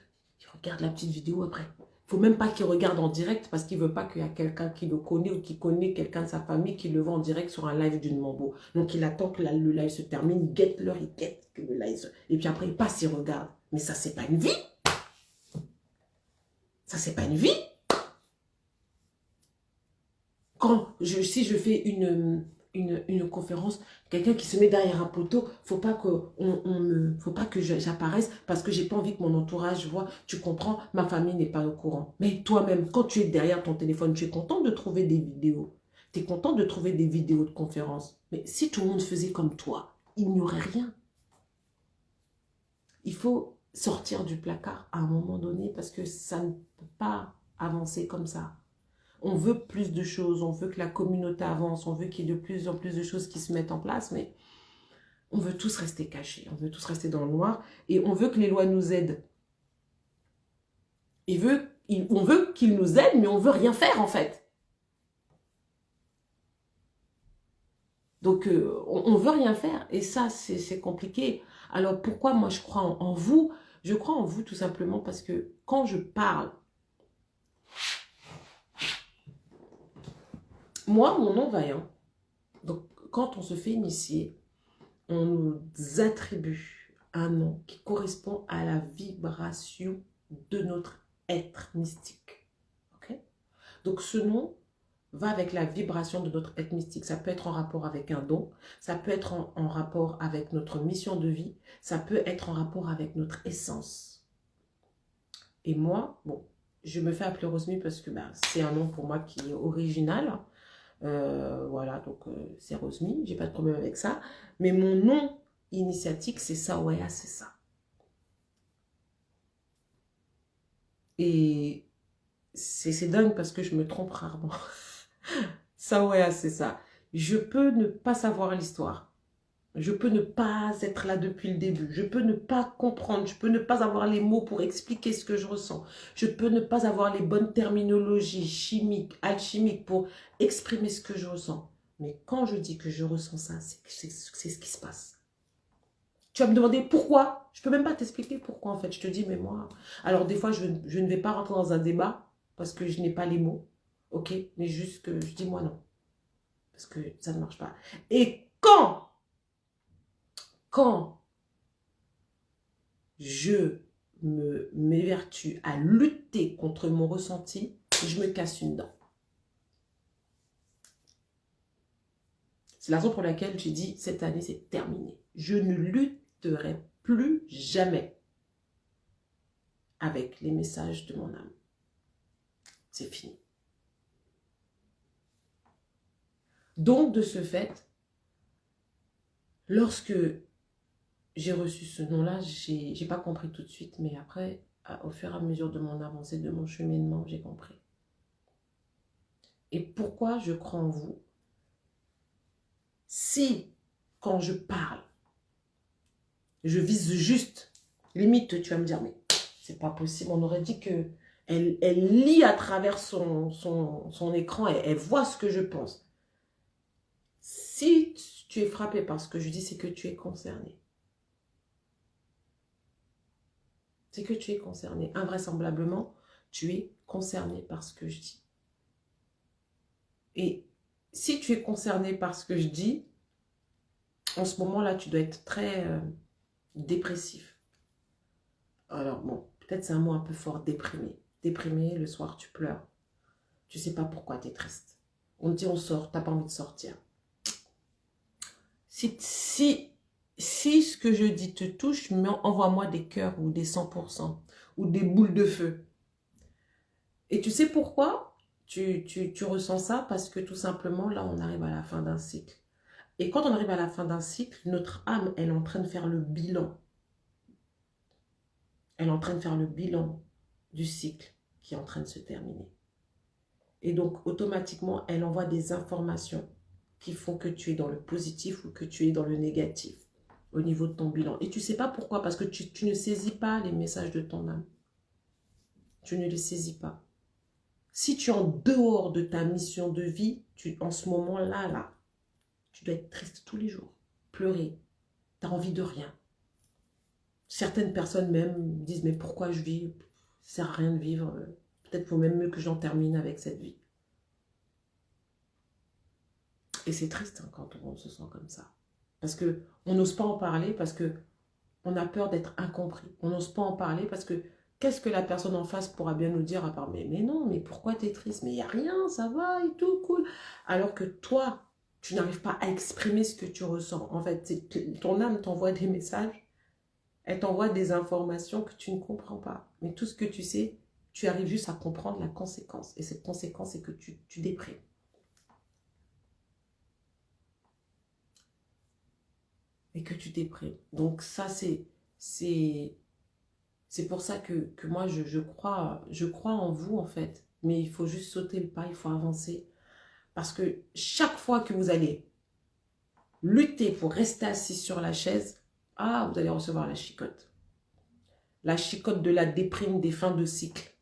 regarde la petite vidéo après, il ne faut même pas qu'il regarde en direct parce qu'il ne veut pas qu'il y a quelqu'un qui le connaît ou qui connaît quelqu'un de sa famille qui le voit en direct sur un live d'une Mambo. Donc il attend que le live se termine, il guette l'heure, il guette que le live et puis après il passe, il regarde. Mais ça, c'est pas une vie. Ça, c'est pas une vie. Si je fais une conférence, quelqu'un qui se met derrière un poteau, faut pas que j'apparaisse parce que j'ai pas envie que mon entourage voit. Tu comprends, ma famille n'est pas au courant. Mais toi-même, quand tu es derrière ton téléphone, tu es content de trouver des vidéos. Tu es content de trouver des vidéos de conférences. Mais si tout le monde faisait comme toi, il n'y aurait rien. Il faut sortir du placard à un moment donné parce que ça ne peut pas avancer comme ça. On veut plus de choses, on veut que la communauté avance, on veut qu'il y ait de plus en plus de choses qui se mettent en place, mais on veut tous rester cachés, on veut tous rester dans le noir et on veut que les lois nous aident. On veut qu'ils nous aident, mais on veut rien faire en fait. Donc on veut rien faire et ça c'est compliqué. Alors pourquoi moi je crois en vous? Je crois en vous tout simplement parce que quand je parle, moi, mon nom vaillant, donc quand on se fait initier, on nous attribue un nom qui correspond à la vibration de notre être mystique. Okay? Donc ce nom va avec la vibration de notre être mystique. Ça peut être en rapport avec un don, ça peut être en rapport avec notre mission de vie, ça peut être en rapport avec notre essence. Et moi, bon, je me fais appeler Rosmy parce que c'est un nom pour moi qui est original. Voilà, donc c'est Rosmy, j'ai pas de problème avec ça. Mais mon nom initiatique, c'est Sawaya, c'est ça. Et c'est dingue parce que je me trompe rarement. Sawaya, c'est ça. Je peux ne pas savoir l'histoire. Je peux ne pas être là depuis le début. Je peux ne pas comprendre. Je peux ne pas avoir les mots pour expliquer ce que je ressens. Je peux ne pas avoir les bonnes terminologies chimiques, alchimiques pour exprimer ce que je ressens. Mais quand je dis que je ressens ça, c'est ce qui se passe. Tu vas me demander pourquoi. Je ne peux même pas t'expliquer pourquoi en fait. Je te dis, mais moi... Alors des fois, je ne vais pas rentrer dans un débat parce que je n'ai pas les mots. Ok? Mais juste que je dis moi non. Parce que ça ne marche pas. Et quand je m'évertue à lutter contre mon ressenti, je me casse une dent. C'est la raison pour laquelle j'ai dit, cette année, c'est terminé. Je ne lutterai plus jamais avec les messages de mon âme. C'est fini. Donc, de ce fait, lorsque j'ai reçu ce nom-là, j'ai pas compris tout de suite, mais après, au fur et à mesure de mon avancée, de mon cheminement, j'ai compris. Et pourquoi je crois en vous? Si, quand je parle, je vise juste, limite, tu vas me dire, mais c'est pas possible, on aurait dit que elle lit à travers son écran, elle voit ce que je pense. Si tu es frappé par ce que je dis, c'est que tu es concerné. C'est que tu es concerné. Invraisemblablement, tu es concerné par ce que je dis. Et si tu es concerné par ce que je dis, en ce moment-là, tu dois être très dépressif. Alors bon, peut-être c'est un mot un peu fort, déprimé. Déprimé, le soir, tu pleures. Tu ne sais pas pourquoi tu es triste. On te dit on sort, tu n'as pas envie de sortir. Si ce que je dis te touche, envoie-moi des cœurs ou des 100% ou des boules de feu. Et tu sais pourquoi tu ressens ça? Parce que tout simplement, là, on arrive à la fin d'un cycle. Et quand on arrive à la fin d'un cycle, notre âme, elle est en train de faire le bilan. Elle est en train de faire le bilan du cycle qui est en train de se terminer. Et donc, automatiquement, elle envoie des informations qui font que tu es dans le positif ou que tu es dans le négatif au niveau de ton bilan. Et tu ne sais pas pourquoi, parce que tu ne saisis pas les messages de ton âme. Tu ne les saisis pas. Si tu es en dehors de ta mission de vie, en ce moment-là, tu dois être triste tous les jours, pleurer, tu n'as envie de rien. Certaines personnes même disent, mais pourquoi je vis? Ça sert à rien de vivre. Peut-être faut même mieux que j'en termine avec cette vie. Et c'est triste hein, quand on se sent comme ça. Parce qu'on n'ose pas en parler, parce qu'on a peur d'être incompris. On n'ose pas en parler parce que qu'est-ce que la personne en face pourra bien nous dire à part, mais non, mais pourquoi tu es triste? Mais il n'y a rien, ça va et tout, cool. Alors que toi, tu n'arrives pas à exprimer ce que tu ressens. En fait, ton âme t'envoie des messages. Elle t'envoie des informations que tu ne comprends pas. Mais tout ce que tu sais, tu arrives juste à comprendre la conséquence. Et cette conséquence, c'est que tu déprimes. Et que tu déprimes. Donc ça, c'est pour ça que moi, je crois en vous, en fait. Mais il faut juste sauter le pas, il faut avancer. Parce que chaque fois que vous allez lutter pour rester assis sur la chaise, vous allez recevoir la chicotte. La chicotte de la déprime des fins de cycle.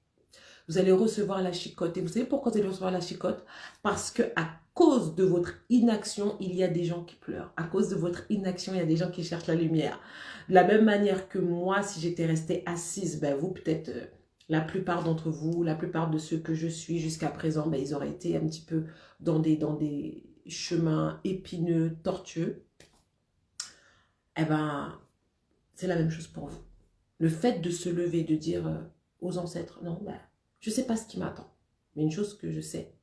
Vous allez recevoir la chicotte. Et vous savez pourquoi vous allez recevoir la chicotte? Parce que à cause de votre inaction, il y a des gens qui pleurent. À cause de votre inaction, il y a des gens qui cherchent la lumière. De la même manière que moi, si j'étais restée assise, vous peut-être, la plupart d'entre vous, la plupart de ceux que je suis jusqu'à présent, ils auraient été un petit peu dans des chemins épineux, tortueux. C'est la même chose pour vous. Le fait de se lever, de dire aux ancêtres, non, je ne sais pas ce qui m'attend. Mais une chose que je sais,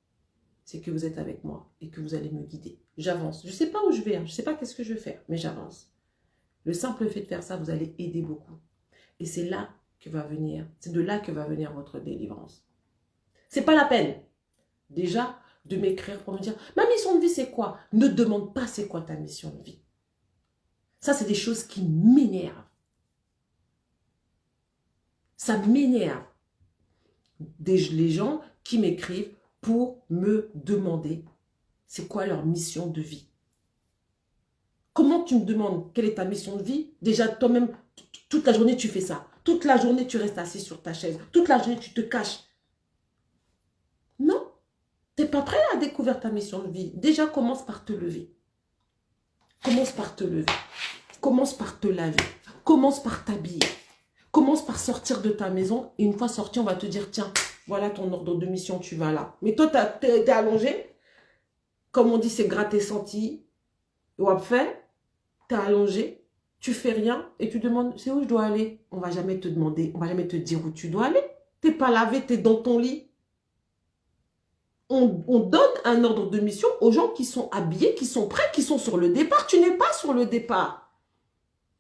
c'est que vous êtes avec moi et que vous allez me guider. J'avance. Je ne sais pas où je vais, je ne sais pas qu'est-ce que je vais faire, mais j'avance. Le simple fait de faire ça, vous allez aider beaucoup. Et c'est là que va venir, c'est de là que va venir votre délivrance. C'est pas la peine, déjà, de m'écrire pour me dire, ma mission de vie, c'est quoi? Ne demande pas c'est quoi ta mission de vie. Ça, c'est des choses qui m'énervent. Ça m'énerve. Les gens qui m'écrivent pour me demander c'est quoi leur mission de vie. Comment tu me demandes quelle est ta mission de vie? Déjà, toi-même, toute la journée, tu fais ça. Toute la journée, tu restes assis sur ta chaise. Toute la journée, tu te caches. Non, tu n'es pas prêt à découvrir ta mission de vie. Déjà, commence par te lever. Commence par te lever. Commence par te laver. Commence par t'habiller. Commence par sortir de ta maison. Et une fois sorti, on va te dire, tiens, voilà ton ordre de mission, tu vas là. Mais toi, tu es allongé. Comme on dit, c'est gratter senti. Ou après, tu es allongé. Tu fais rien. Et tu demandes, c'est où je dois aller? On ne va jamais te demander, on ne va jamais te dire où tu dois aller. Tu n'es pas lavé, tu es dans ton lit. On donne un ordre de mission aux gens qui sont habillés, qui sont prêts, qui sont sur le départ. Tu n'es pas sur le départ.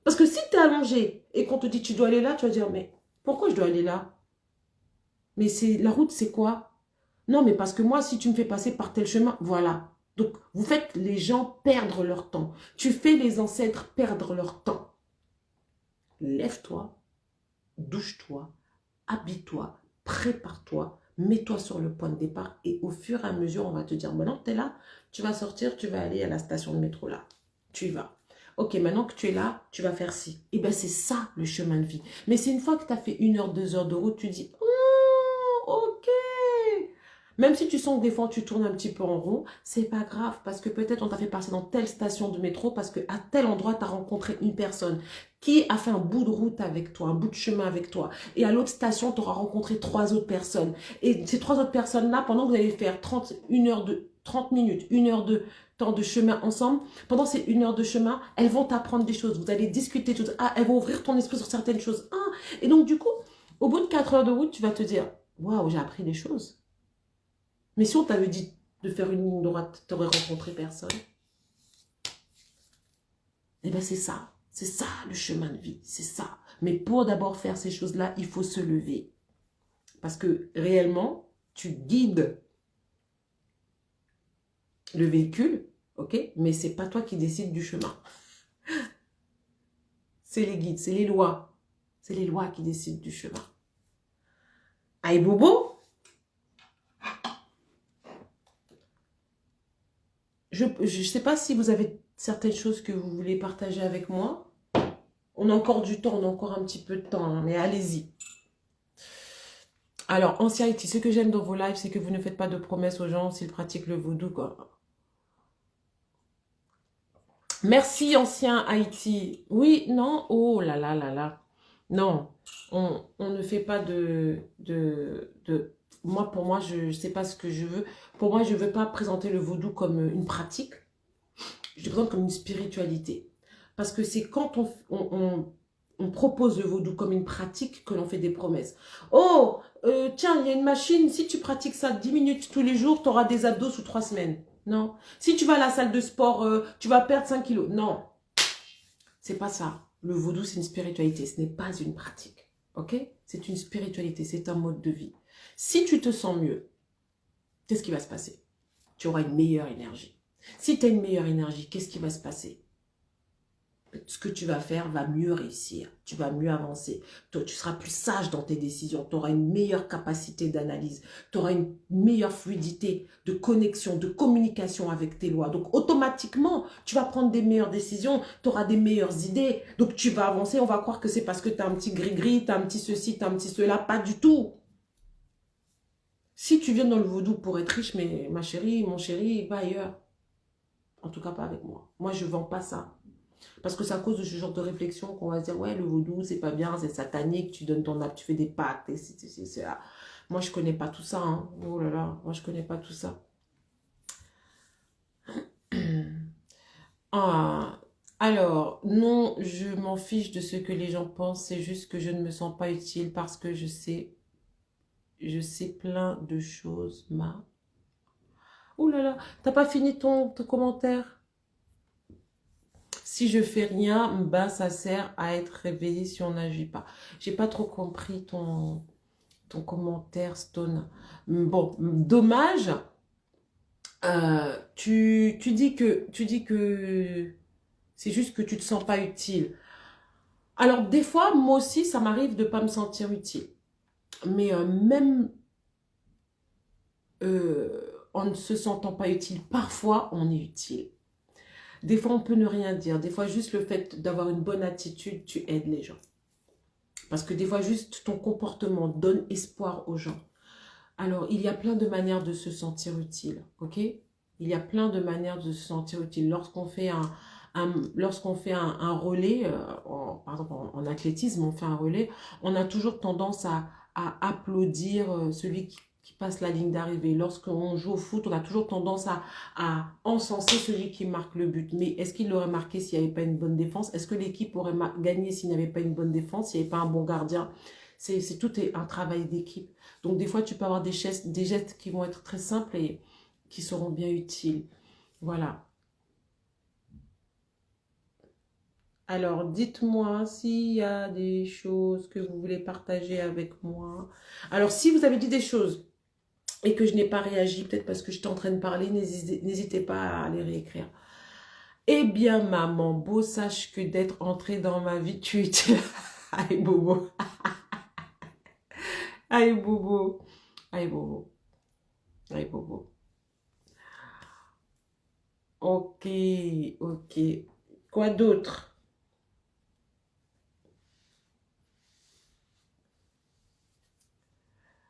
Parce que si tu es allongé et qu'on te dit tu dois aller là, tu vas dire mais pourquoi je dois aller là? Mais la route c'est quoi? Non mais parce que moi si tu me fais passer par tel chemin, voilà. Donc vous faites les gens perdre leur temps. Tu fais les ancêtres perdre leur temps. Lève-toi, douche-toi, habille-toi, prépare-toi, mets-toi sur le point de départ et au fur et à mesure on va te dire maintenant tu es là, tu vas sortir, tu vas aller à la station de métro là. Tu y vas. Ok, maintenant que tu es là, tu vas faire ci. Et bien, c'est ça, le chemin de vie. Mais c'est une fois que tu as fait 1 heure, 2 heures de route, tu dis, oh, ok. Même si tu sens que des fois, tu tournes un petit peu en rond, c'est pas grave. Parce que peut-être on t'a fait passer dans telle station de métro, parce qu'à tel endroit, tu as rencontré une personne qui a fait un bout de route avec toi, un bout de chemin avec toi. Et à l'autre station, tu auras rencontré 3 autres personnes. Et ces 3 autres personnes-là, pendant que vous allez faire 30 minutes, 1 heure de temps de chemin ensemble, pendant ces 1 heure de chemin, elles vont t'apprendre des choses, vous allez discuter de choses, elles vont ouvrir ton esprit sur certaines choses. Et donc du coup, au bout de 4 heures de route, tu vas te dire, waouh, j'ai appris des choses. Mais si on t'avait dit de faire une ligne droite, tu n'aurais rencontré personne. Eh bien c'est ça le chemin de vie, c'est ça. Mais pour d'abord faire ces choses-là, il faut se lever. Parce que réellement, tu guides le véhicule, ok? Mais c'est pas toi qui décides du chemin. C'est les guides, c'est les lois. C'est les lois qui décident du chemin. Aïe bobo. Je ne sais pas si vous avez certaines choses que vous voulez partager avec moi. On a encore du temps, on a encore un petit peu de temps, hein, mais allez-y. Alors, ancien Haïti, ce que j'aime dans vos lives, c'est que vous ne faites pas de promesses aux gens s'ils pratiquent le vaudou, quoi. Merci, ancien Haïti. Oui, non, oh là là là là. Non, on ne fait pas Moi, pour moi, je ne sais pas ce que je veux. Pour moi, je ne veux pas présenter le vaudou comme une pratique. Je le présente comme une spiritualité. Parce que c'est quand on propose le vaudou comme une pratique que l'on fait des promesses. Oh, tiens, il y a une machine, si tu pratiques ça 10 minutes tous les jours, tu auras des abdos sous 3 semaines. Non. Si tu vas à la salle de sport, tu vas perdre 5 kilos. Non. C'est pas ça. Le vaudou, c'est une spiritualité. Ce n'est pas une pratique. Ok? C'est une spiritualité. C'est un mode de vie. Si tu te sens mieux, qu'est-ce qui va se passer? Tu auras une meilleure énergie. Si tu as une meilleure énergie, qu'est-ce qui va se passer? Ce que tu vas faire va mieux réussir. Tu vas mieux avancer. Toi, tu seras plus sage dans tes décisions. Tu auras une meilleure capacité d'analyse. Tu auras une meilleure fluidité de connexion, de communication avec tes lois. Donc, automatiquement, tu vas prendre des meilleures décisions. Tu auras des meilleures idées. Donc, tu vas avancer. On va croire que c'est parce que tu as un petit gris-gris, tu as un petit ceci, tu as un petit cela. Pas du tout. Si tu viens dans le vaudou pour être riche, mais ma chérie, mon chéri, va ailleurs. En tout cas, pas avec moi. Moi, je ne vends pas ça. Parce que c'est à cause de ce genre de réflexion qu'on va se dire, ouais, le vaudou, c'est pas bien, c'est satanique, tu donnes ton âme, tu fais des pactes, et c'est là. Moi, je connais pas tout ça, hein. Oh là là, moi, je connais pas tout ça. Ah, alors, non, je m'en fiche de ce que les gens pensent, c'est juste que je ne me sens pas utile parce que je sais plein de choses, ma. Oh là là, t'as pas fini ton commentaire? Si je fais rien, ben ça sert à être réveillé si on n'agit pas. J'ai pas trop compris ton commentaire, Stone. Bon, dommage. Tu dis que c'est juste que tu te sens pas utile. Alors des fois, moi aussi, ça m'arrive de pas me sentir utile. Mais même en ne se sentant pas utile, parfois on est utile. Des fois, on peut ne rien dire. Des fois, juste le fait d'avoir une bonne attitude, tu aides les gens. Parce que des fois, juste ton comportement donne espoir aux gens. Alors, il y a plein de manières de se sentir utile, ok? Il y a plein de manières de se sentir utile. Lorsqu'on fait un relais, par exemple en athlétisme, on fait un relais, on a toujours tendance à applaudir celui qui passe la ligne d'arrivée. Lorsqu'on joue au foot, on a toujours tendance à encenser celui qui marque le but. Mais est-ce qu'il l'aurait marqué s'il n'y avait pas une bonne défense? Est-ce que l'équipe aurait gagné s'il n'y avait pas une bonne défense, s'il n'y avait pas un bon gardien? Tout est un travail d'équipe. Donc, des fois, tu peux avoir des gestes qui vont être très simples et qui seront bien utiles. Voilà. Alors, dites-moi s'il y a des choses que vous voulez partager avec moi. Alors, si vous avez dit des choses et que je n'ai pas réagi, peut-être parce que j'étais en train de parler, n'hésitez pas à les réécrire. Eh bien, maman, beau sache que d'être entrée dans ma vie, tu étais... Aïe, bobo. Aïe, bobo. Aïe, bobo. Aïe, bobo. Ok, ok. Quoi d'autre?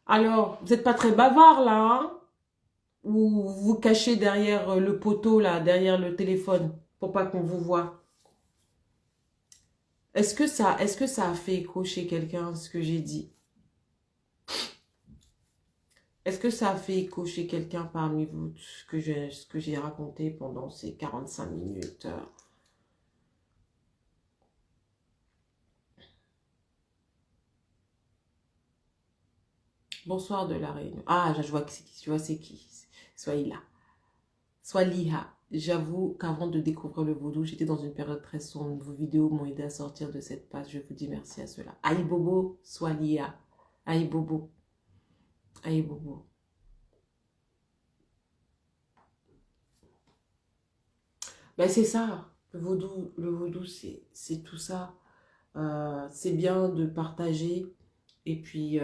Alors, vous n'êtes pas très bavard là, hein? Ou vous vous cachez derrière le poteau là, derrière le téléphone, pour pas qu'on vous voit. Est-ce que ça a fait écho chez quelqu'un, ce que j'ai dit? Est-ce que ça a fait écho chez quelqu'un parmi vous, ce que j'ai raconté pendant ces 45 minutes? Bonsoir de la Réunion. Ah, je vois c'est qui. Soyez là. Soit Liha. J'avoue qu'avant de découvrir le vaudou, j'étais dans une période très sombre. Vos vidéos m'ont aidé à sortir de cette passe. Je vous dis merci à cela. Aïe Bobo, soit Liha. Aïe Bobo. Aïe Bobo. Ben c'est ça. Le vaudou c'est tout ça. C'est bien de partager et puis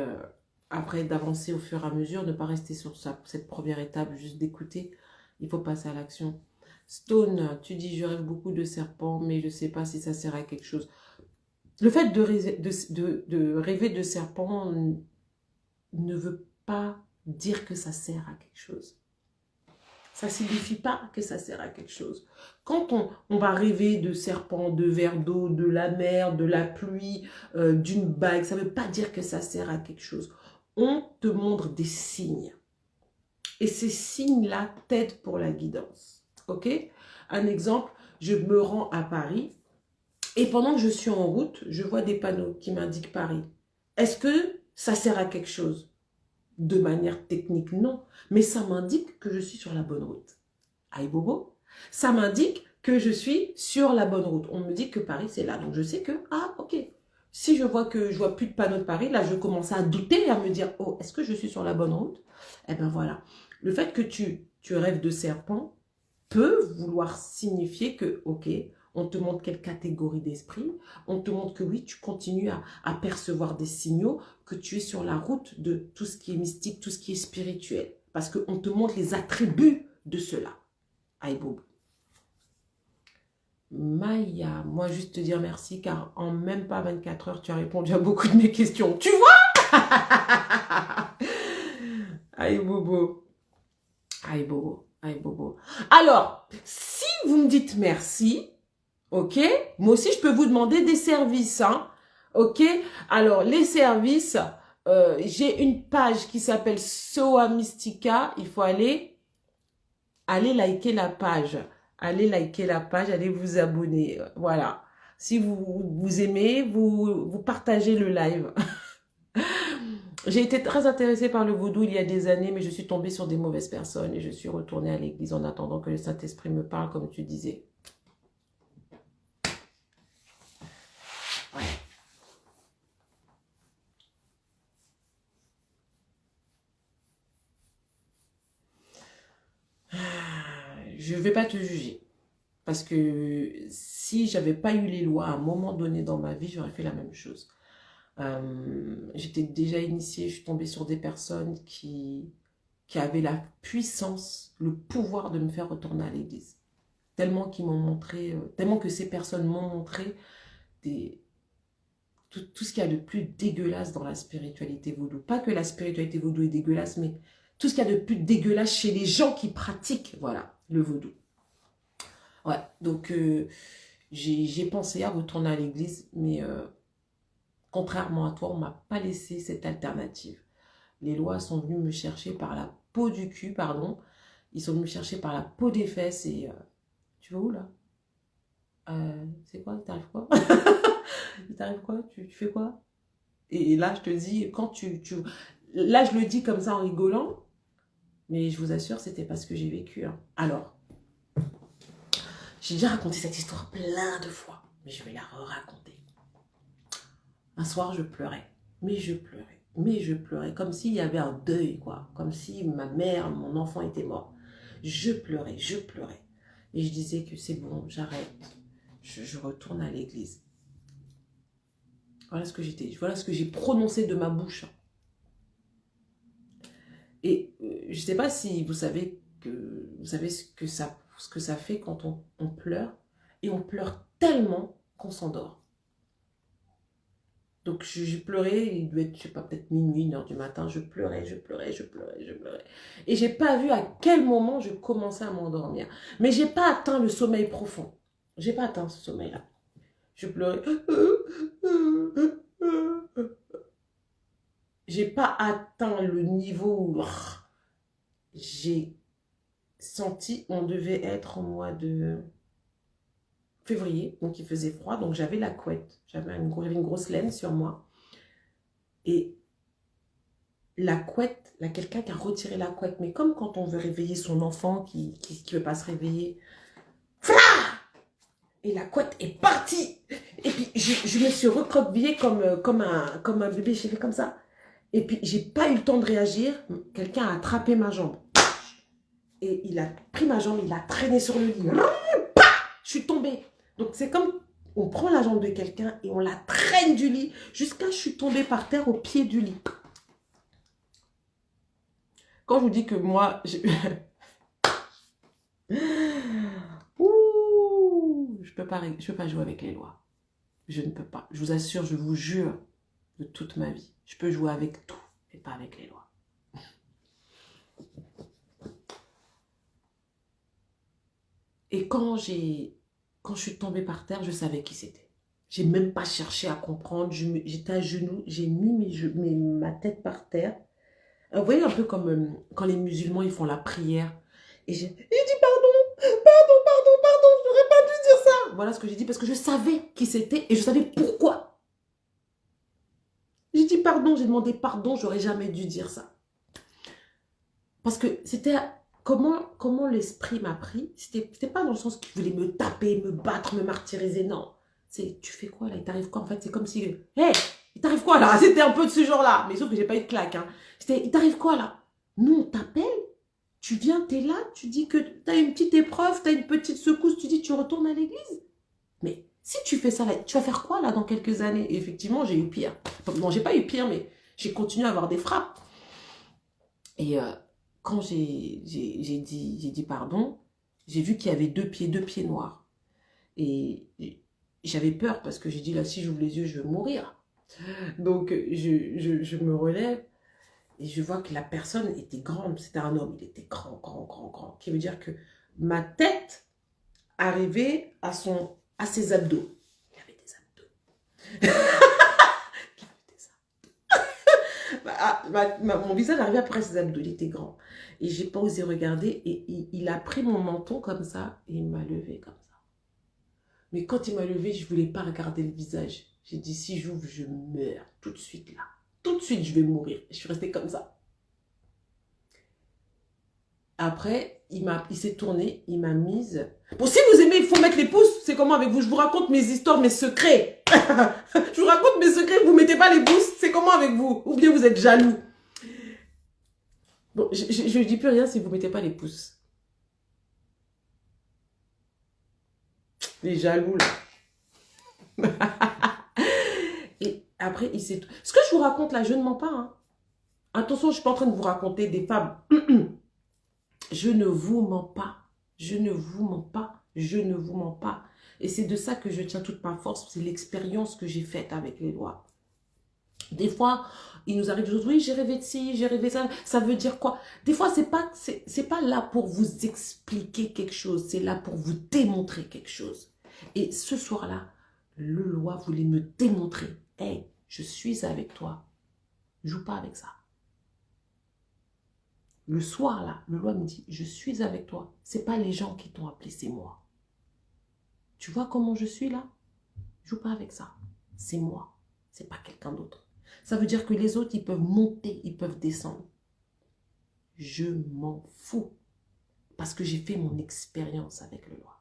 après d'avancer au fur et à mesure, ne pas rester sur cette première étape, juste d'écouter. Il faut passer à l'action. Stone, tu dis je rêve beaucoup de serpents, mais je ne sais pas si ça sert à quelque chose. Le fait de rêver de serpents ne veut pas dire que ça sert à quelque chose. Ça ne signifie pas que ça sert à quelque chose. Quand on va rêver de serpents, de vers d'eau, de la mer, de la pluie, d'une bague, ça ne veut pas dire que ça sert à quelque chose. On te montre des signes. Et ces signes-là t'aident pour la guidance. Ok? Un exemple, je me rends à Paris et pendant que je suis en route, je vois des panneaux qui m'indiquent Paris. Est-ce que ça sert à quelque chose? De manière technique, non. Mais ça m'indique que je suis sur la bonne route. Aïe bobo. Ça m'indique que je suis sur la bonne route. On me dit que Paris, c'est là. Donc, je sais que, ah, ok. Si je vois que je vois plus de panneaux de Paris, là, je commence à douter, à me dire, oh, est-ce que je suis sur la bonne route? Eh bien, voilà. Le fait que tu rêves de serpent peut vouloir signifier que, ok, on te montre quelle catégorie d'esprit, on te montre que oui, tu continues à percevoir des signaux, que tu es sur la route de tout ce qui est mystique, tout ce qui est spirituel. Parce qu'on te montre les attributs de cela. Aïe bobo. Maya, moi juste te dire merci car en même pas 24 heures, tu as répondu à beaucoup de mes questions. Tu vois? Aïe bobo. Aïe bobo. Aïe bobo. Alors, si vous me dites merci, ok, moi aussi je peux vous demander des services, hein, ok. Alors, les services, j'ai une page qui s'appelle Soa Mystica, il faut aller liker la page. Allez liker la page, allez vous abonner. Voilà. Si vous aimez, vous partagez le live. J'ai été très intéressée par le vaudou il y a des années, mais je suis tombée sur des mauvaises personnes et je suis retournée à l'église en attendant que le Saint-Esprit me parle, comme tu disais. Ouais. Je ne vais pas te juger. Parce que si j'avais pas eu les lois à un moment donné dans ma vie, j'aurais fait la même chose. J'étais déjà initiée, je suis tombée sur des personnes qui avaient la puissance, le pouvoir de me faire retourner à l'église. Tellement qu'ils m'ont montré, tellement que ces personnes m'ont montré tout ce qu'il y a de plus dégueulasse dans la spiritualité vaudou. Pas que la spiritualité vaudou est dégueulasse, mais tout ce qu'il y a de plus dégueulasse chez les gens qui pratiquent, voilà, le vaudou. Ouais, donc j'ai pensé à retourner à l'église, mais contrairement à toi, on ne m'a pas laissé cette alternative. Les lois sont venues me chercher par la peau du cul, pardon. Ils sont venus me chercher par la peau des fesses et... tu vas où là? C'est quoi? Il t'arrive quoi? Il t'arrive quoi? Tu fais quoi? Et là, je te dis, quand là, je le dis comme ça en rigolant, mais je vous assure, c'était parce que j'ai vécu. Hein. Alors, j'ai déjà raconté cette histoire plein de fois, mais je vais la raconter. Un soir, je pleurais, mais je pleurais, comme s'il y avait un deuil, quoi. Comme si ma mère, mon enfant était mort. Je pleurais. Et je disais que c'est bon, j'arrête. Je retourne à l'église. Voilà ce que j'ai prononcé de ma bouche. Et je ne sais pas si vous savez ce que ça fait quand on pleure. Et on pleure tellement qu'on s'endort. Donc, j'ai pleuré, il devait être, je sais pas, peut-être minuit, 1h du matin. Je pleurais. Et j'ai pas vu à quel moment je commençais à m'endormir. Mais j'ai pas atteint le sommeil profond. J'ai pas atteint ce sommeil-là. Je pleurais. J'ai pas atteint le niveau où j'ai senti, on devait être au mois de février, donc il faisait froid, donc j'avais la couette, j'avais une grosse laine sur moi, et la couette, là, quelqu'un qui a retiré la couette, mais comme quand on veut réveiller son enfant qui veut pas se réveiller, et la couette est partie, et puis je me suis recroquevillée comme un bébé, j'ai fait comme ça, et puis j'ai pas eu le temps de réagir, quelqu'un a attrapé ma jambe, et il a pris ma jambe, il l'a traînée sur le lit, je suis tombée. Donc, c'est comme on prend la jambe de quelqu'un et on la traîne du lit jusqu'à ce que je suis tombée par terre au pied du lit. Quand je vous dis que moi, ouh, je peux pas jouer avec les lois. Je ne peux pas. Je vous assure, je vous jure, de toute ma vie. Je peux jouer avec tout. mais pas avec les lois. Et quand je suis tombée par terre, je savais qui c'était. J'ai même pas cherché à comprendre. J'étais à genoux, j'ai mis ma tête par terre. Vous voyez un peu comme quand les musulmans ils font la prière. Et j'ai dit pardon, j'aurais pas dû dire ça. Voilà ce que j'ai dit parce que je savais qui c'était et je savais pourquoi. J'ai dit pardon, j'ai demandé pardon, j'aurais jamais dû dire ça. Parce que c'était comment l'esprit m'a pris. C'était pas dans le sens qu'il voulait me taper, me battre, me martyriser, non. C'est tu fais quoi là, il t'arrive quoi en fait, c'est comme si, hé, il t'arrive quoi là, c'était un peu de ce genre-là, mais sauf que j'ai pas eu de claque, hein. C'était, il t'arrive quoi là? Nous on t'appelle, tu viens, t'es là, tu dis que t'as une petite épreuve, t'as une petite secousse, tu dis tu retournes à l'église. Mais si tu fais ça là, tu vas faire quoi là dans quelques années? Et effectivement, j'ai eu pire. Bon, j'ai pas eu pire, mais j'ai continué à avoir des frappes. Et quand j'ai dit pardon, j'ai vu qu'il y avait deux pieds noirs. Et j'avais peur parce que j'ai dit là, si j'ouvre les yeux, je vais mourir. Donc, je me relève et je vois que la personne était grande. C'était un homme, il était grand. Qui veut dire que ma tête arrivait à ses abdos. Il avait des abdos. Mon visage arrivait après ses abdos, il était grand. Et j'ai pas osé regarder et il a pris mon menton comme ça et il m'a levé comme ça. Mais quand il m'a levé, je voulais pas regarder le visage. J'ai dit, si j'ouvre, je meurs tout de suite là. Tout de suite, je vais mourir. Je suis restée comme ça. Après, il s'est tourné, il m'a mise... Bon, si vous aimez, il faut mettre les pouces. C'est comment avec vous? Je vous raconte mes histoires, mes secrets. Je vous raconte mes secrets, vous mettez pas les pouces. C'est comment avec vous? Ou bien vous êtes jaloux? Bon, je ne dis plus rien si vous mettez pas les pouces. Les jaloux, là. Et après, il s'est... Ce que je vous raconte là, je ne mens pas. Hein. Attention, je ne suis pas en train de vous raconter des fables. Je ne vous mens pas. Je ne vous mens pas. Je ne vous mens pas. Et c'est de ça que je tiens toute ma force. C'est l'expérience que j'ai faite avec les lois. Des fois, il nous arrive des choses. Oui, j'ai rêvé de ci, j'ai rêvé de ça. Ça veut dire quoi? Des fois, c'est pas là pour vous expliquer quelque chose. C'est là pour vous démontrer quelque chose. Et ce soir-là, le loi voulait me démontrer. Hey, je suis avec toi. Joue pas avec ça. Le soir, là, le loi me dit, je suis avec toi. Ce n'est pas les gens qui t'ont appelé, c'est moi. Tu vois comment je suis là? Joue pas avec ça. C'est moi. C'est pas quelqu'un d'autre. Ça veut dire que les autres, ils peuvent monter, ils peuvent descendre. Je m'en fous. Parce que j'ai fait mon expérience avec le loi.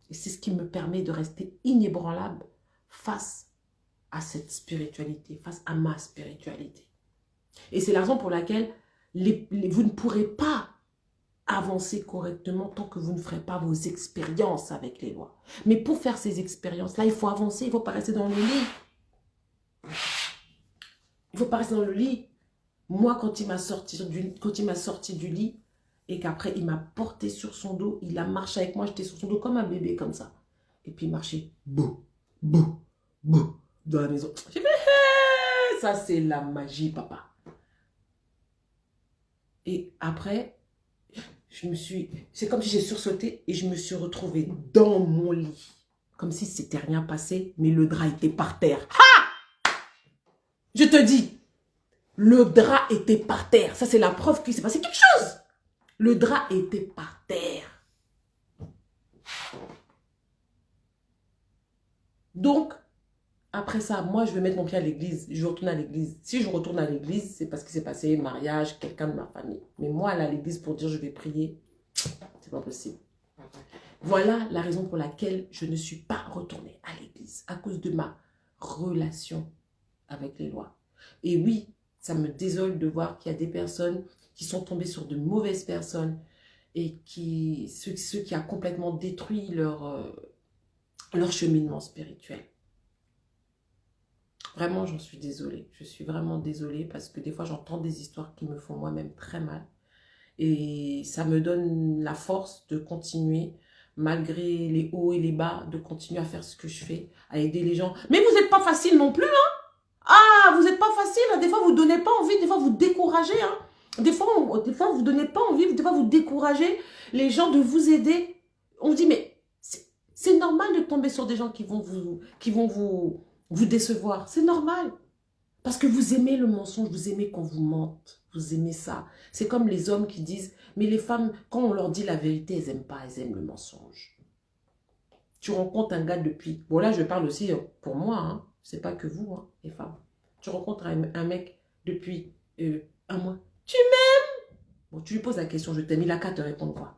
Et c'est ce qui me permet de rester inébranlable face à cette spiritualité, face à ma spiritualité. Et c'est la raison pour laquelle vous ne pourrez pas avancer correctement tant que vous ne ferez pas vos expériences avec les lois. Mais pour faire ces expériences-là, il faut avancer, il ne faut pas rester dans le lit. Il ne faut pas rester dans le lit. Moi, quand il m'a sorti du lit et qu'après il m'a porté sur son dos, il a marché avec moi, j'étais sur son dos comme un bébé comme ça. Et puis il marchait bou dans la maison. J'ai fait, hey, ça c'est la magie, papa. Et après, c'est comme si j'ai sursauté et je me suis retrouvée dans mon lit. Comme si c'était rien passé, mais le drap était par terre. Ha! Je te dis, le drap était par terre. Ça, c'est la preuve qu'il s'est passé quelque chose. Le drap était par terre. Donc, après ça, moi, je vais mettre mon pied à l'église. Je retourne à l'église. Si je retourne à l'église, c'est parce qu'il s'est passé un mariage, quelqu'un de ma famille. Mais moi, aller à l'église pour dire je vais prier, c'est pas possible. Voilà la raison pour laquelle je ne suis pas retournée à l'église. À cause de ma relation avec les lois. Et oui, ça me désole de voir qu'il y a des personnes qui sont tombées sur de mauvaises personnes et ceux qui a complètement détruit leur cheminement spirituel. Vraiment, j'en suis désolée. Je suis vraiment désolée parce que des fois, j'entends des histoires qui me font moi-même très mal. Et ça me donne la force de continuer, malgré les hauts et les bas, de continuer à faire ce que je fais, à aider les gens. Mais vous n'êtes pas facile non plus, hein? Ah, vous n'êtes pas facile. Hein. Des fois, vous ne donnez pas envie. Des fois, vous découragez. Hein. Des fois, vous ne donnez pas envie. Des fois, vous découragez les gens de vous aider. On vous dit, mais c'est normal de tomber sur des gens qui vont vous décevoir. C'est normal. Parce que vous aimez le mensonge. Vous aimez qu'on vous mente. Vous aimez ça. C'est comme les hommes qui disent, mais les femmes, quand on leur dit la vérité, elles n'aiment pas. Elles aiment le mensonge. Tu rencontres un gars depuis... Bon, là, je parle aussi pour moi. Hein. C'est pas que vous, hein, les femmes. Tu rencontres un mec depuis un mois. Tu m'aimes? Bon, tu lui poses la question, je t'aime. Il a qu'à te répondre quoi?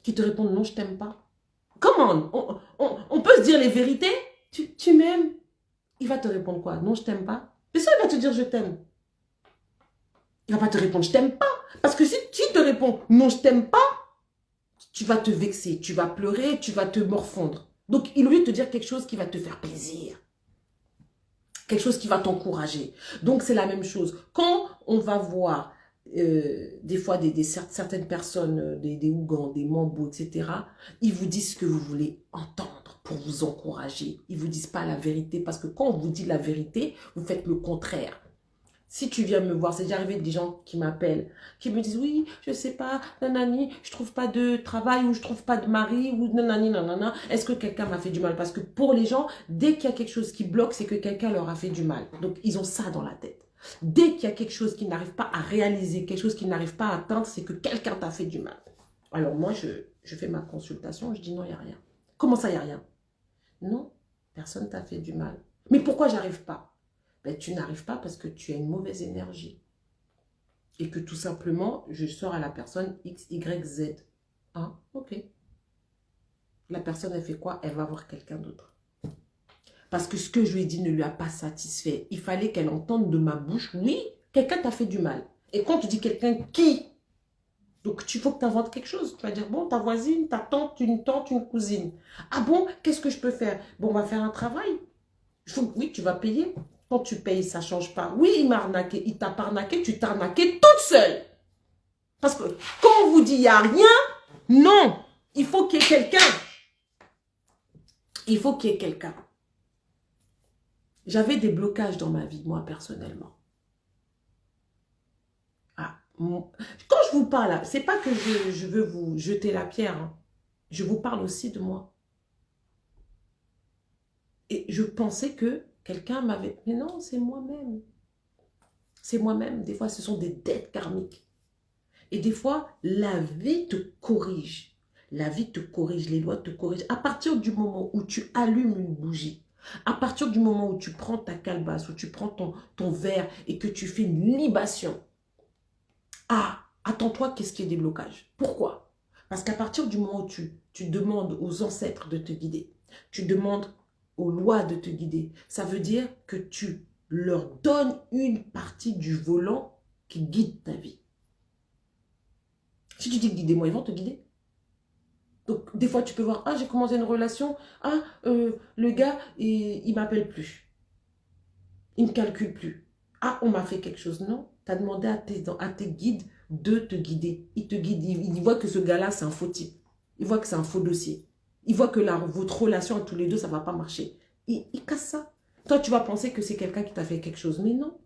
Qui te répond non, je t'aime pas. Comment? On peut se dire les vérités? Tu m'aimes? Il va te répondre quoi? Non, je t'aime pas. Mais ça, il va te dire je t'aime. Il va pas te répondre je t'aime pas. Parce que si tu te réponds non, je t'aime pas, tu vas te vexer, tu vas pleurer, tu vas te morfondre. Donc, il veut te dire quelque chose qui va te faire plaisir. Quelque chose qui va t'encourager. Donc, c'est la même chose. Quand on va voir des fois certaines personnes, des Ougans, des Mambos, etc., ils vous disent ce que vous voulez entendre pour vous encourager. Ils ne vous disent pas la vérité parce que quand on vous dit la vérité, vous faites le contraire. Si tu viens me voir, c'est déjà arrivé des gens qui m'appellent, qui me disent, oui, je sais pas, nanani, je trouve pas de travail ou je trouve pas de mari ou nanani, nanana. Est-ce que quelqu'un m'a fait du mal? Parce que pour les gens, dès qu'il y a quelque chose qui bloque, c'est que quelqu'un leur a fait du mal. Donc, ils ont ça dans la tête. Dès qu'il y a quelque chose qu'ils n'arrivent pas à réaliser, quelque chose qu'ils n'arrivent pas à atteindre, c'est que quelqu'un t'a fait du mal. Alors moi, je fais ma consultation, je dis non, il n'y a rien. Comment ça, il n'y a rien? Non, personne t'a fait du mal. Mais pourquoi j'arrive pas? Ben, tu n'arrives pas parce que tu as une mauvaise énergie. Et que tout simplement, je sors à la personne X, Y, Z. Ah, ok. La personne, elle fait quoi? Elle va voir quelqu'un d'autre. Parce que ce que je lui ai dit ne lui a pas satisfait. Il fallait qu'elle entende de ma bouche, oui, quelqu'un t'a fait du mal. Et quand tu dis quelqu'un qui, donc il faut que tu inventes quelque chose. Tu vas dire, bon, ta voisine, ta tante, une cousine. Ah bon, qu'est-ce que je peux faire? Bon, on va faire un travail. Oui, tu vas payer. Quand tu payes, ça ne change pas. Oui, il m'a arnaqué, il t'a pas arnaqué, tu t'es arnaqué toute seule. Parce que quand on vous dit il n'y a rien, non, il faut qu'il y ait quelqu'un. Il faut qu'il y ait quelqu'un. J'avais des blocages dans ma vie, moi, personnellement. Ah, quand je vous parle, ce n'est pas que je veux vous jeter la pierre. Hein. Je vous parle aussi de moi. Et je pensais que quelqu'un m'avait... Mais non, c'est moi-même. C'est moi-même. Des fois, ce sont des dettes karmiques. Et des fois, la vie te corrige. La vie te corrige, les lois te corrigent. À partir du moment où tu allumes une bougie, à partir du moment où tu prends ta calebasse, où tu prends ton verre et que tu fais une libation, ah, attends-toi qu'est-ce qui est des blocages. Pourquoi? Parce qu'à partir du moment où tu demandes aux ancêtres de te guider, tu demandes aux lois de te guider, ça veut dire que tu leur donnes une partie du volant qui guide ta vie. Si tu dis guidez-moi, ils vont te guider. Donc, des fois, tu peux voir, ah, j'ai commencé une relation, ah, le gars, il ne m'appelle plus. Il ne me calcule plus. Ah, on m'a fait quelque chose. Non, tu as demandé à tes guides de te guider. Ils te guident, ils voient que ce gars-là, c'est un faux type. Ils voient que c'est un faux dossier. Ils voient que votre relation entre tous les deux, ça ne va pas marcher. Ils cassent ça. Toi, tu vas penser que c'est quelqu'un qui t'a fait quelque chose, mais non.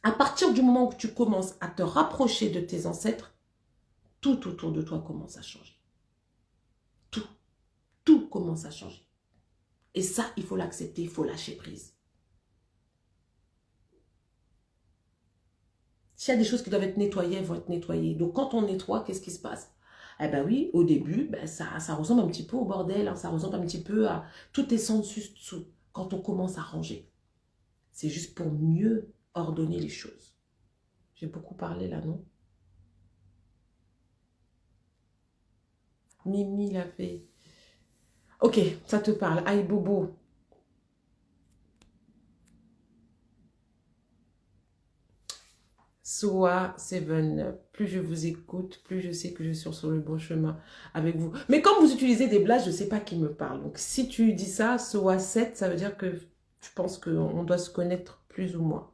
À partir du moment où tu commences à te rapprocher de tes ancêtres, tout autour de toi commence à changer. Tout commence à changer. Et ça, il faut l'accepter, il faut lâcher prise. S'il y a des choses qui doivent être nettoyées, elles vont être nettoyées. Donc, quand on nettoie, qu'est-ce qui se passe? Eh bien oui, au début, ben, ça ressemble un petit peu au bordel, hein, ça ressemble un petit peu à... Tout est sans dessus-dessous quand on commence à ranger. C'est juste pour mieux ordonner les choses. J'ai beaucoup parlé là, non? Mimi l'a fait. Ok, ça te parle. Aïe Bobo. Soa Seven. Plus je vous écoute, plus je sais que je suis sur le bon chemin avec vous. Mais comme vous utilisez des blagues, je ne sais pas qui me parle. Donc si tu dis ça, Soa 7, ça veut dire que je pense qu'on doit se connaître plus ou moins.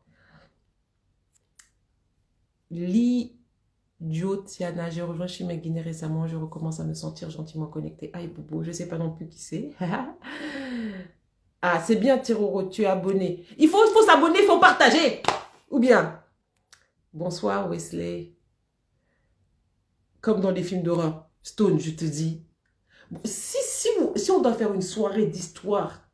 Duo Tiana, j'ai rejoint chez Guinée récemment, je recommence à me sentir gentiment connectée. Aïe Bobo, je ne sais pas non plus qui c'est. Ah, c'est bien Tiroro, tu es abonné. Il faut s'abonner, il faut partager. Ou bien, bonsoir Wesley. Comme dans les films d'horreur. Stone, je te dis. Si on doit faire une soirée d'histoire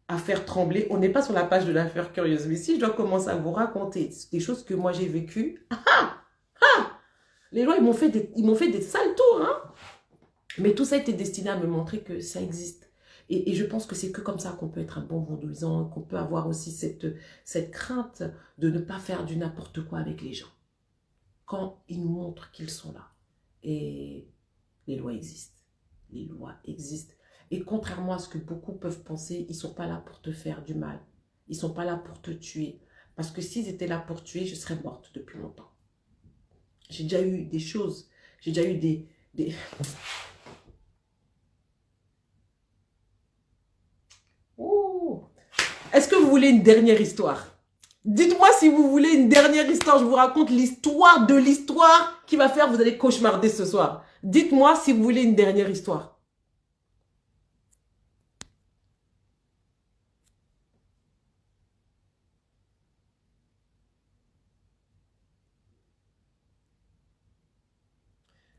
à faire trembler, on n'est pas sur la page de l'affaire curieuse. Mais si je dois commencer à vous raconter des choses que moi j'ai vécues, les lois, ils m'ont fait des sales tours, hein. Mais tout ça était destiné à me montrer que ça existe. Et je pense que c'est que comme ça qu'on peut être un bon vendouillant, qu'on peut avoir aussi cette crainte de ne pas faire du n'importe quoi avec les gens. Quand ils nous montrent qu'ils sont là. Et les lois existent. Les lois existent. Et contrairement à ce que beaucoup peuvent penser, ils ne sont pas là pour te faire du mal. Ils ne sont pas là pour te tuer. Parce que s'ils étaient là pour tuer, je serais morte depuis longtemps. J'ai déjà eu des choses. J'ai déjà eu des... Oh. Est-ce que vous voulez une dernière histoire? Dites-moi si vous voulez une dernière histoire. Je vous raconte l'histoire de l'histoire qui va faire vous allez cauchemarder ce soir. Dites-moi si vous voulez une dernière histoire.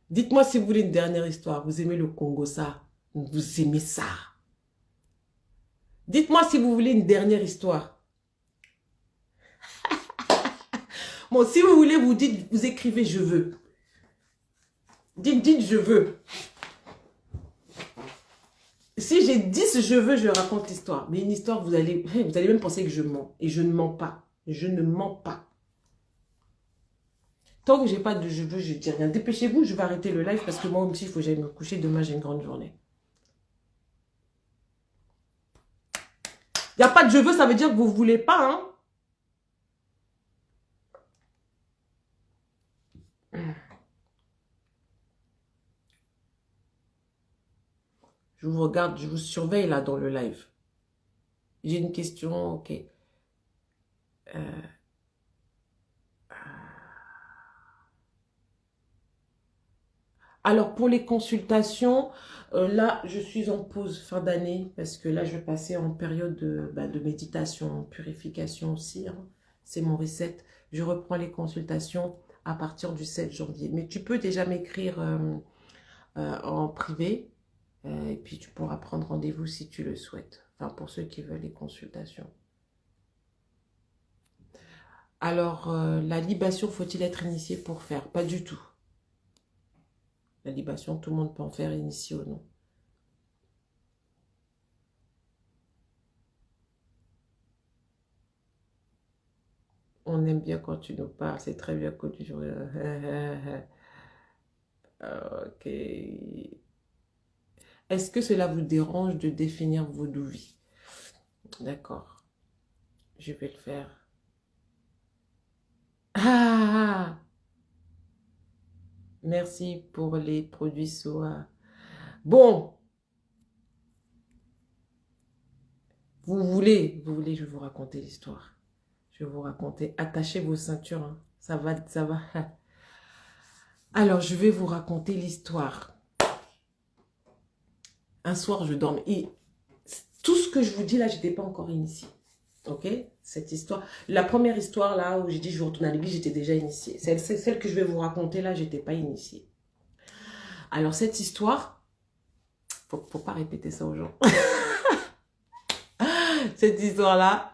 Dites-moi si vous voulez une dernière histoire. Vous aimez le Congo, ça? Vous aimez ça? Dites-moi si vous voulez une dernière histoire. Bon, si vous voulez, vous dites, vous écrivez « je veux ». Dites « je veux ». Si j'ai 10 « je veux », je raconte l'histoire. Mais une histoire, vous allez même penser que je mens. Et je ne mens pas. Je ne mens pas. Tant que j'ai pas de « je veux », je dis rien. Dépêchez-vous, je vais arrêter le live parce que moi aussi, il faut que j'aille me coucher. Demain, j'ai une grande journée. Il n'y a pas de « je veux », ça veut dire que vous ne voulez pas, hein. Je vous regarde, je vous surveille là dans le live. J'ai une question, ok. Alors pour les consultations, là je suis en pause fin d'année parce que là je vais passer en période de méditation, purification aussi, hein. C'est mon reset. Je reprends les consultations à partir du 7 janvier. Mais tu peux déjà m'écrire en privé et puis tu pourras prendre rendez-vous si tu le souhaites. Enfin pour ceux qui veulent les consultations. Alors la libation, faut-il être initié pour faire? Pas du tout. La libation, tout le monde peut en faire, initié ou non. On aime bien quand tu nous parles, c'est très bien connu. Ok. Est-ce que cela vous dérange de définir vos douvis? D'accord. Je vais le faire. Ah! Merci pour les produits soa. Bon. Vous voulez, je vais vous raconter l'histoire. Je vais vous raconter. Attachez vos ceintures, hein. Ça va, ça va. Alors, je vais vous raconter l'histoire. Un soir, je dormais. Et tout ce que je vous dis là, je n'étais pas encore initiée. Ok? Cette histoire. La première histoire là, où j'ai dit je vais retourner à l'église, j'étais déjà initiée. Celle que je vais vous raconter là, je n'étais pas initiée. Alors, cette histoire, faut pas répéter ça aux gens. Cette histoire-là,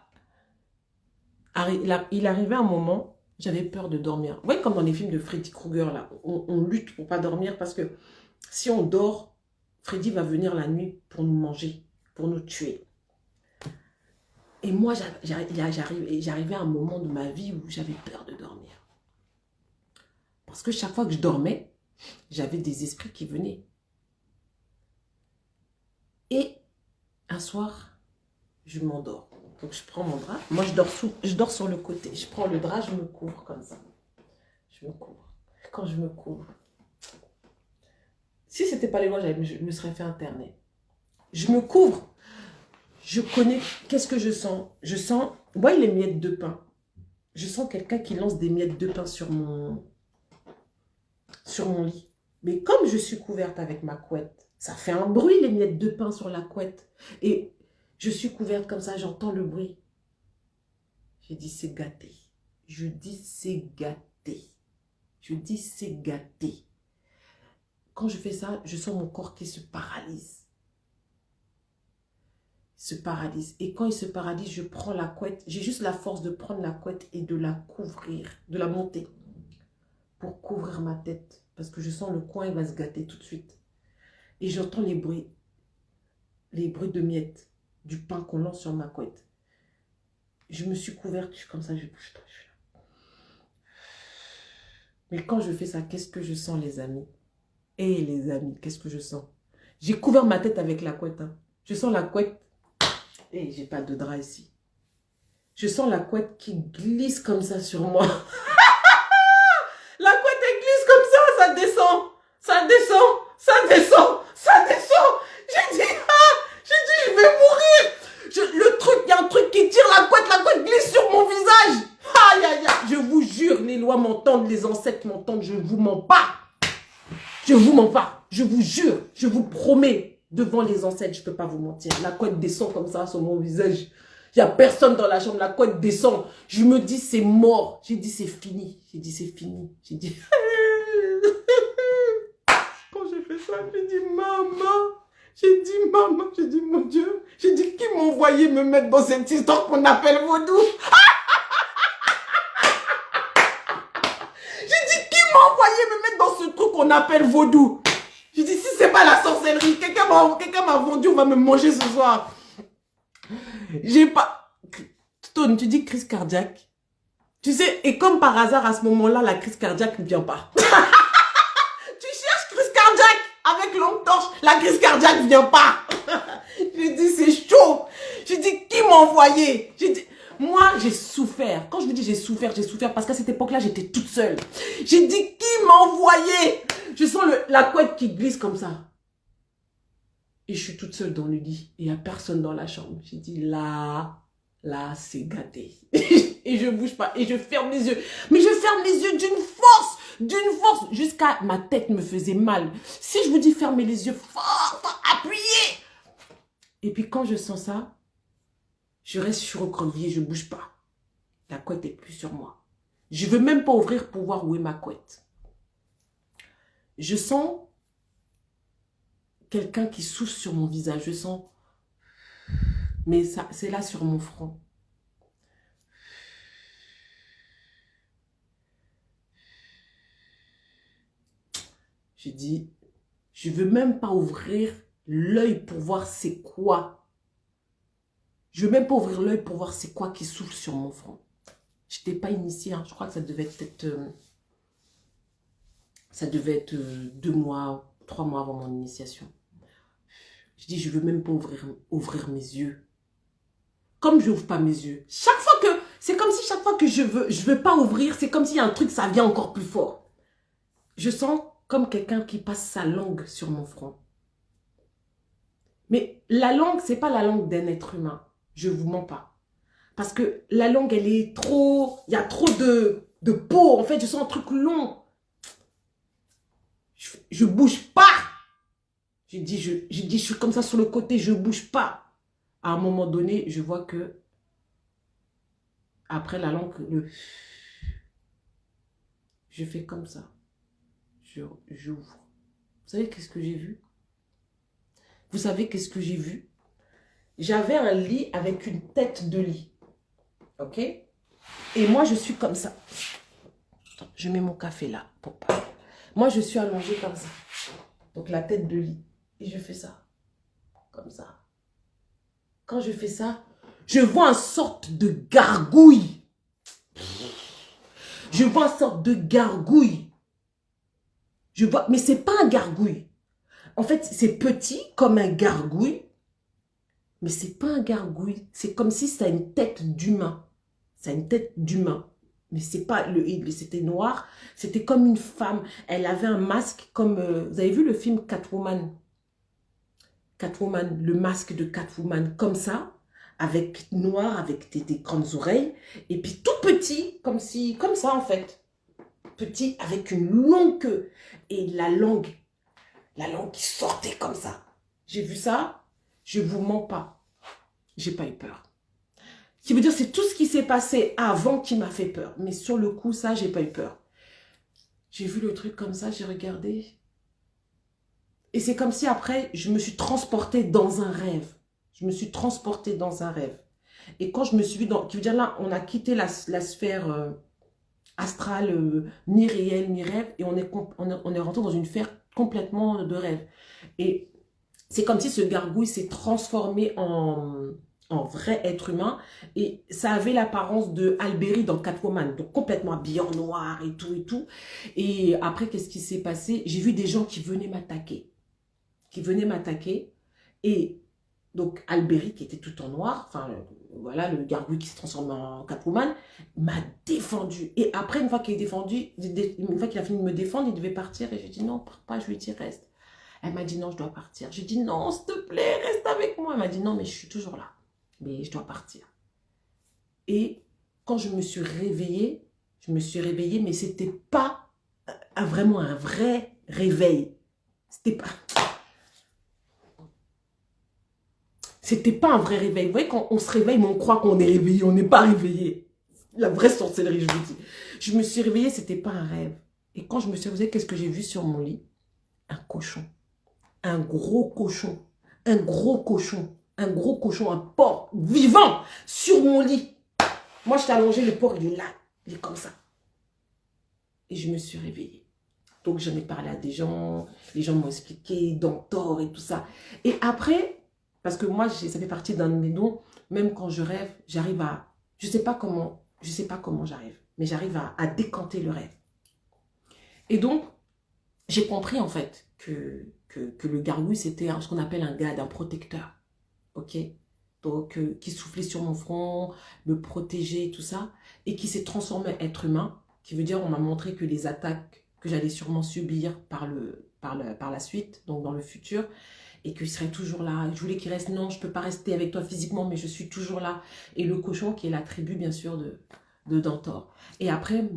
il arrivait un moment, j'avais peur de dormir. Vous voyez, comme dans les films de Freddy Krueger, là, on lutte pour pas dormir parce que si on dort, Freddy va venir la nuit pour nous manger, pour nous tuer. Et moi, j'arrivais à un moment de ma vie où j'avais peur de dormir. Parce que chaque fois que je dormais, j'avais des esprits qui venaient. Et un soir, je m'endors. Donc, je prends mon drap. Moi, je dors sur le côté. Je prends le drap, je me couvre comme ça. Je me couvre. Quand je me couvre, si ce n'était pas les lois, je me serais fait interner. Je me couvre. Je connais, qu'est-ce que je sens? Je sens, vous voyez les miettes de pain? Je sens quelqu'un qui lance des miettes de pain sur mon... sur mon lit. Mais comme je suis couverte avec ma couette, ça fait un bruit, les miettes de pain sur la couette. Et je suis couverte comme ça, j'entends le bruit. J'ai dit, c'est gâté. Je dis, c'est gâté. Je dis, c'est gâté. Quand je fais ça, je sens mon corps qui se paralyse. Il se paralyse. Et quand il se paralyse, je prends la couette. J'ai juste la force de prendre la couette et de la couvrir, de la monter pour couvrir ma tête. Parce que je sens le coin, il va se gâter tout de suite. Et j'entends les bruits de miettes, du pain qu'on lance sur ma couette. Je me suis couverte, je suis comme ça, je bouge pas. Mais quand je fais ça, qu'est-ce que je sens, les amis? Et les amis, qu'est-ce que je sens? J'ai couvert ma tête avec la couette. Hein. Je sens la couette. Et j'ai pas de drap ici. Je sens la couette qui glisse comme ça sur moi. La couette, elle glisse comme ça descend. Ça descend, ça descend, ça descend. J'ai dit, je vais mourir. Le truc, il y a un truc qui tire la couette glisse sur mon visage. Aïe, aïe, aïe. Je vous jure, les lois m'entendent, les ancêtres m'entendent, je vous mens pas. Je vous mens pas. Je vous jure, je vous promets. Devant les ancêtres, je ne peux pas vous mentir. La couette descend comme ça sur mon visage. Il n'y a personne dans la chambre. La couette descend. Je me dis, c'est mort. J'ai dit, c'est fini. J'ai dit, c'est fini. J'ai dit... Quand j'ai fait ça, j'ai dit, maman. J'ai dit, maman. J'ai dit, mon Dieu. J'ai dit, qui m'a envoyé me mettre dans cette histoire qu'on appelle vaudou? J'ai dit, qui m'a envoyé me mettre dans ce truc qu'on appelle vaudou? Je dis, si c'est pas la sorcellerie, quelqu'un m'a vendu, on va me manger ce soir. J'ai pas... Stone, tu dis crise cardiaque. Tu sais, et comme par hasard, à ce moment-là, la crise cardiaque ne vient pas. Tu cherches crise cardiaque avec longue torche, la crise cardiaque ne vient pas. J'ai dit, c'est chaud. J'ai dit, qui m'a envoyé? J'ai dit... Moi, j'ai souffert. Quand je vous dis j'ai souffert parce qu'à cette époque-là, j'étais toute seule. J'ai dit, qui m'a envoyé? Je sens la couette qui glisse comme ça. Et je suis toute seule dans le lit. Il n'y a personne dans la chambre. J'ai dit, là, c'est gâté. Et je bouge pas. Et je ferme les yeux. Mais je ferme les yeux d'une force, jusqu'à ma tête me faisait mal. Si je vous dis fermez les yeux fort, appuyez. Et puis quand je sens ça, je reste surrecroquevillée, je ne bouge pas. La couette n'est plus sur moi. Je ne veux même pas ouvrir pour voir où est ma couette. Je sens quelqu'un qui souffle sur mon visage. Je sens... Mais ça, c'est là sur mon front. J'ai dit, je ne veux même pas ouvrir l'œil pour voir c'est quoi. Je ne veux même pas ouvrir l'œil pour voir c'est quoi qui souffle sur mon front. Je n'étais pas initiée, hein. Je crois que ça devait être... ça devait être 2 mois, 3 mois avant mon initiation. Je dis, je ne veux même pas ouvrir mes yeux. Comme je n'ouvre pas mes yeux. Chaque fois que... C'est comme si chaque fois que je veux pas ouvrir, c'est comme s'il y a un truc, ça vient encore plus fort. Je sens comme quelqu'un qui passe sa langue sur mon front. Mais la langue, ce n'est pas la langue d'un être humain. Je ne vous mens pas. Parce que la langue, elle est trop... Il y a trop de peau. En fait, je sens un truc long. Je bouge pas. Je suis comme ça sur le côté, je bouge pas. À un moment donné, je vois que... Après la langue, je fais comme ça. J'ouvre. Vous savez qu'est-ce que j'ai vu? Vous savez qu'est-ce que j'ai vu? J'avais un lit avec une tête de lit. Ok? Et moi, je suis comme ça. Attends, je mets mon café là pour pas. Moi, je suis allongée comme ça. Donc, la tête de lit. Et je fais ça. Comme ça. Quand je fais ça, je vois une sorte de gargouille. Je vois une sorte de gargouille. Je vois, mais c'est pas un gargouille. En fait, c'est petit comme un gargouille. Mais c'est pas un gargouille. C'est comme si ça a une tête d'humain. Ça a une tête d'humain. Mais c'est pas... C'était noir. C'était comme une femme. Elle avait un masque comme... vous avez vu le film Catwoman? Catwoman, le masque de Catwoman. Comme ça. Avec noir, avec des grandes oreilles. Et puis tout petit. Comme ça en fait. petit avec une longue queue. Et la langue qui sortait comme ça. J'ai vu ça, je vous mens pas. J'ai pas eu peur. Ce qui veut dire, c'est tout ce qui s'est passé avant qui m'a fait peur. Mais sur le coup, ça, j'ai pas eu peur. J'ai vu le truc comme ça, j'ai regardé. Et c'est comme si après, je me suis transportée dans un rêve. Je me suis transportée dans un rêve. Et quand je me suis vue dans... Qui veut dire là, on a quitté la sphère astrale, ni réelle, ni rêve. Et on est rentré dans une sphère complètement de rêve. Et c'est comme si ce gargouille s'est transformé en vrai être humain. Et ça avait l'apparence de Alberi dans Catwoman. Donc complètement habillé en noir et tout et tout. Et après, qu'est-ce qui s'est passé? J'ai vu des gens qui venaient m'attaquer. Et donc Alberi, qui était tout en noir, enfin voilà, le gargouille qui s'est transformé en Catwoman, m'a défendu. Et après, une fois qu'il a fini de me défendre, il devait partir. Et j'ai dit non, pars pas, je lui ai dit reste. Elle m'a dit non, je dois partir. J'ai dit non, s'il te plaît, reste avec moi. Elle m'a dit non, mais je suis toujours là. Mais je dois partir. Et quand je me suis réveillée, mais c'était pas vraiment un vrai réveil. C'était pas un vrai réveil. Vous voyez, quand on se réveille, mais on croit qu'on est réveillé, on n'est pas réveillé. La vraie sorcellerie, je vous dis. Je me suis réveillée, c'était pas un rêve. Et quand je me suis réveillée, qu'est-ce que j'ai vu sur mon lit? Un cochon. Un gros cochon. Un porc vivant sur mon lit. Moi, je t'ai allongé, le porc, il est là. Il est comme ça. Et je me suis réveillée. Donc, j'en ai parlé à des gens. Les gens m'ont expliqué, Dentor et tout ça. Et après... Parce que moi, ça fait partie d'un de mes dons. Même quand je rêve, j'arrive à... Je sais pas comment j'arrive. Mais j'arrive à décanter le rêve. Et donc, j'ai compris en fait que le gargouille, c'était ce qu'on appelle un gade, un protecteur. Ok? Donc, qui soufflait sur mon front, me protégeait, tout ça. Et qui s'est transformé en être humain. Qui veut dire, on m'a montré que les attaques que j'allais sûrement subir par la suite, donc dans le futur... et qu'il serait toujours là. Je voulais qu'il reste, non, je ne peux pas rester avec toi physiquement, mais je suis toujours là. Et le cochon, qui est la tribu, bien sûr, de Dentor. Et après,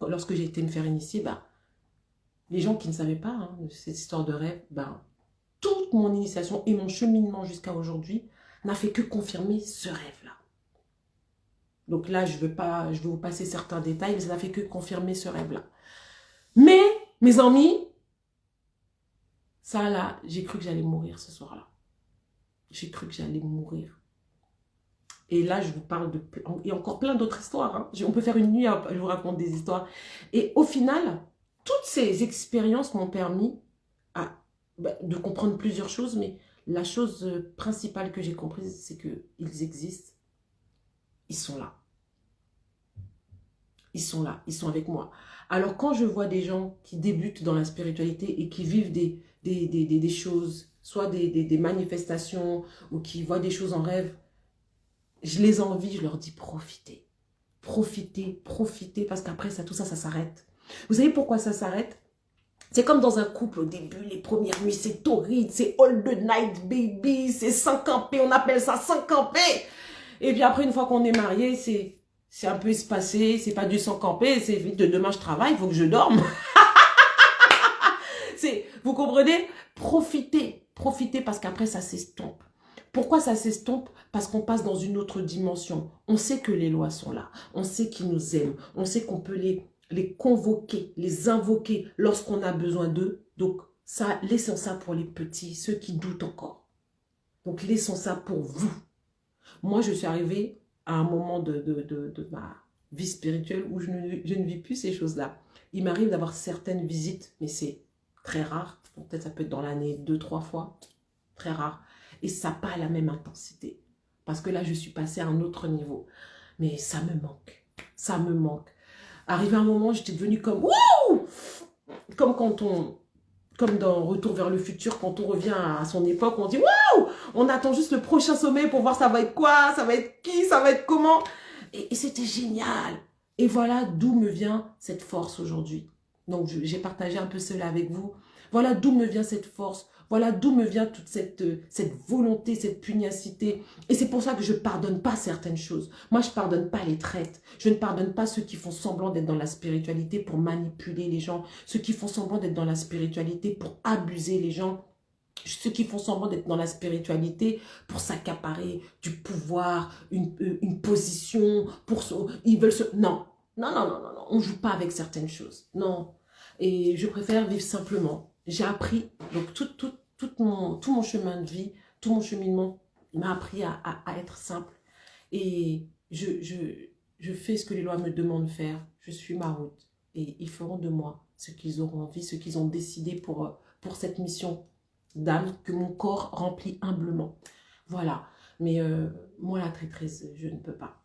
lorsque j'ai été me faire initier, les gens qui ne savaient pas de cette histoire de rêve, toute mon initiation et mon cheminement jusqu'à aujourd'hui n'a fait que confirmer ce rêve-là. Donc là, je vais vous passer certains détails, mais ça n'a fait que confirmer ce rêve-là. Mais, mes amis, ça là, j'ai cru que j'allais mourir ce soir-là. J'ai cru que j'allais mourir. Et là, je vous parle de... Il y a encore plein d'autres histoires. On peut faire une nuit, je vous raconte des histoires. Et au final, toutes ces expériences m'ont permis de comprendre plusieurs choses. Mais la chose principale que j'ai comprise, c'est qu'ils existent. Ils sont là. Ils sont là. Ils sont avec moi. Alors, quand je vois des gens qui débutent dans la spiritualité et qui vivent des choses, soit des manifestations ou qui voient des choses en rêve, je les envie, je leur dis profitez. Profitez, profitez, parce qu'après tout ça s'arrête. Vous savez pourquoi ça s'arrête? C'est comme dans un couple au début, les premières nuits, c'est torride, c'est all the night baby, c'est 5 on appelle ça 5 Et puis après, une fois qu'on est marié, c'est un peu espacé, c'est pas du 5 c'est vite de demain je travaille, il faut que je dorme. Vous comprenez? Profitez, profitez parce qu'après ça s'estompe. Pourquoi ça s'estompe? Parce qu'on passe dans une autre dimension. On sait que les lois sont là, on sait qu'ils nous aiment, on sait qu'on peut les convoquer, les invoquer lorsqu'on a besoin d'eux. Donc ça, laissons ça pour les petits, ceux qui doutent encore. Donc laissons ça pour vous. Moi, je suis arrivée à un moment de ma vie spirituelle où je ne vis plus ces choses-là. Il m'arrive d'avoir certaines visites, mais c'est très rare. Peut-être ça peut être dans l'année 2-3 fois. Très rare. Et ça n'a pas la même intensité. Parce que là, je suis passée à un autre niveau. Mais ça me manque. Ça me manque. Arrivé à un moment, j'étais devenue comme... Wouh! Comme dans Retour vers le futur, quand on revient à son époque, on dit waouh, on attend juste le prochain sommet pour voir ça va être quoi, ça va être qui, ça va être comment. Et c'était génial. Et voilà d'où me vient cette force aujourd'hui. Donc j'ai partagé un peu cela avec vous. Voilà d'où me vient cette force Voilà d'où me vient toute cette volonté, cette pugnacité. Et c'est pour ça que je ne pardonne pas certaines choses. Moi, je ne pardonne pas les traites. Je ne pardonne pas ceux qui font semblant d'être dans la spiritualité pour manipuler les gens. Ceux qui font semblant d'être dans la spiritualité pour abuser les gens. Ceux qui font semblant d'être dans la spiritualité pour s'accaparer du pouvoir, une position, ils veulent se... Non, non, non, non, non, non, on ne joue pas avec certaines choses, non. Et je préfère vivre simplement. J'ai appris, donc tout mon chemin de vie, tout mon cheminement m'a appris à être simple. Et je fais ce que les lois me demandent de faire, je suis ma route. Et ils feront de moi ce qu'ils auront envie, ce qu'ils ont décidé pour cette mission d'âme que mon corps remplit humblement. Voilà. Mais moi, la traîtrise, je ne peux pas.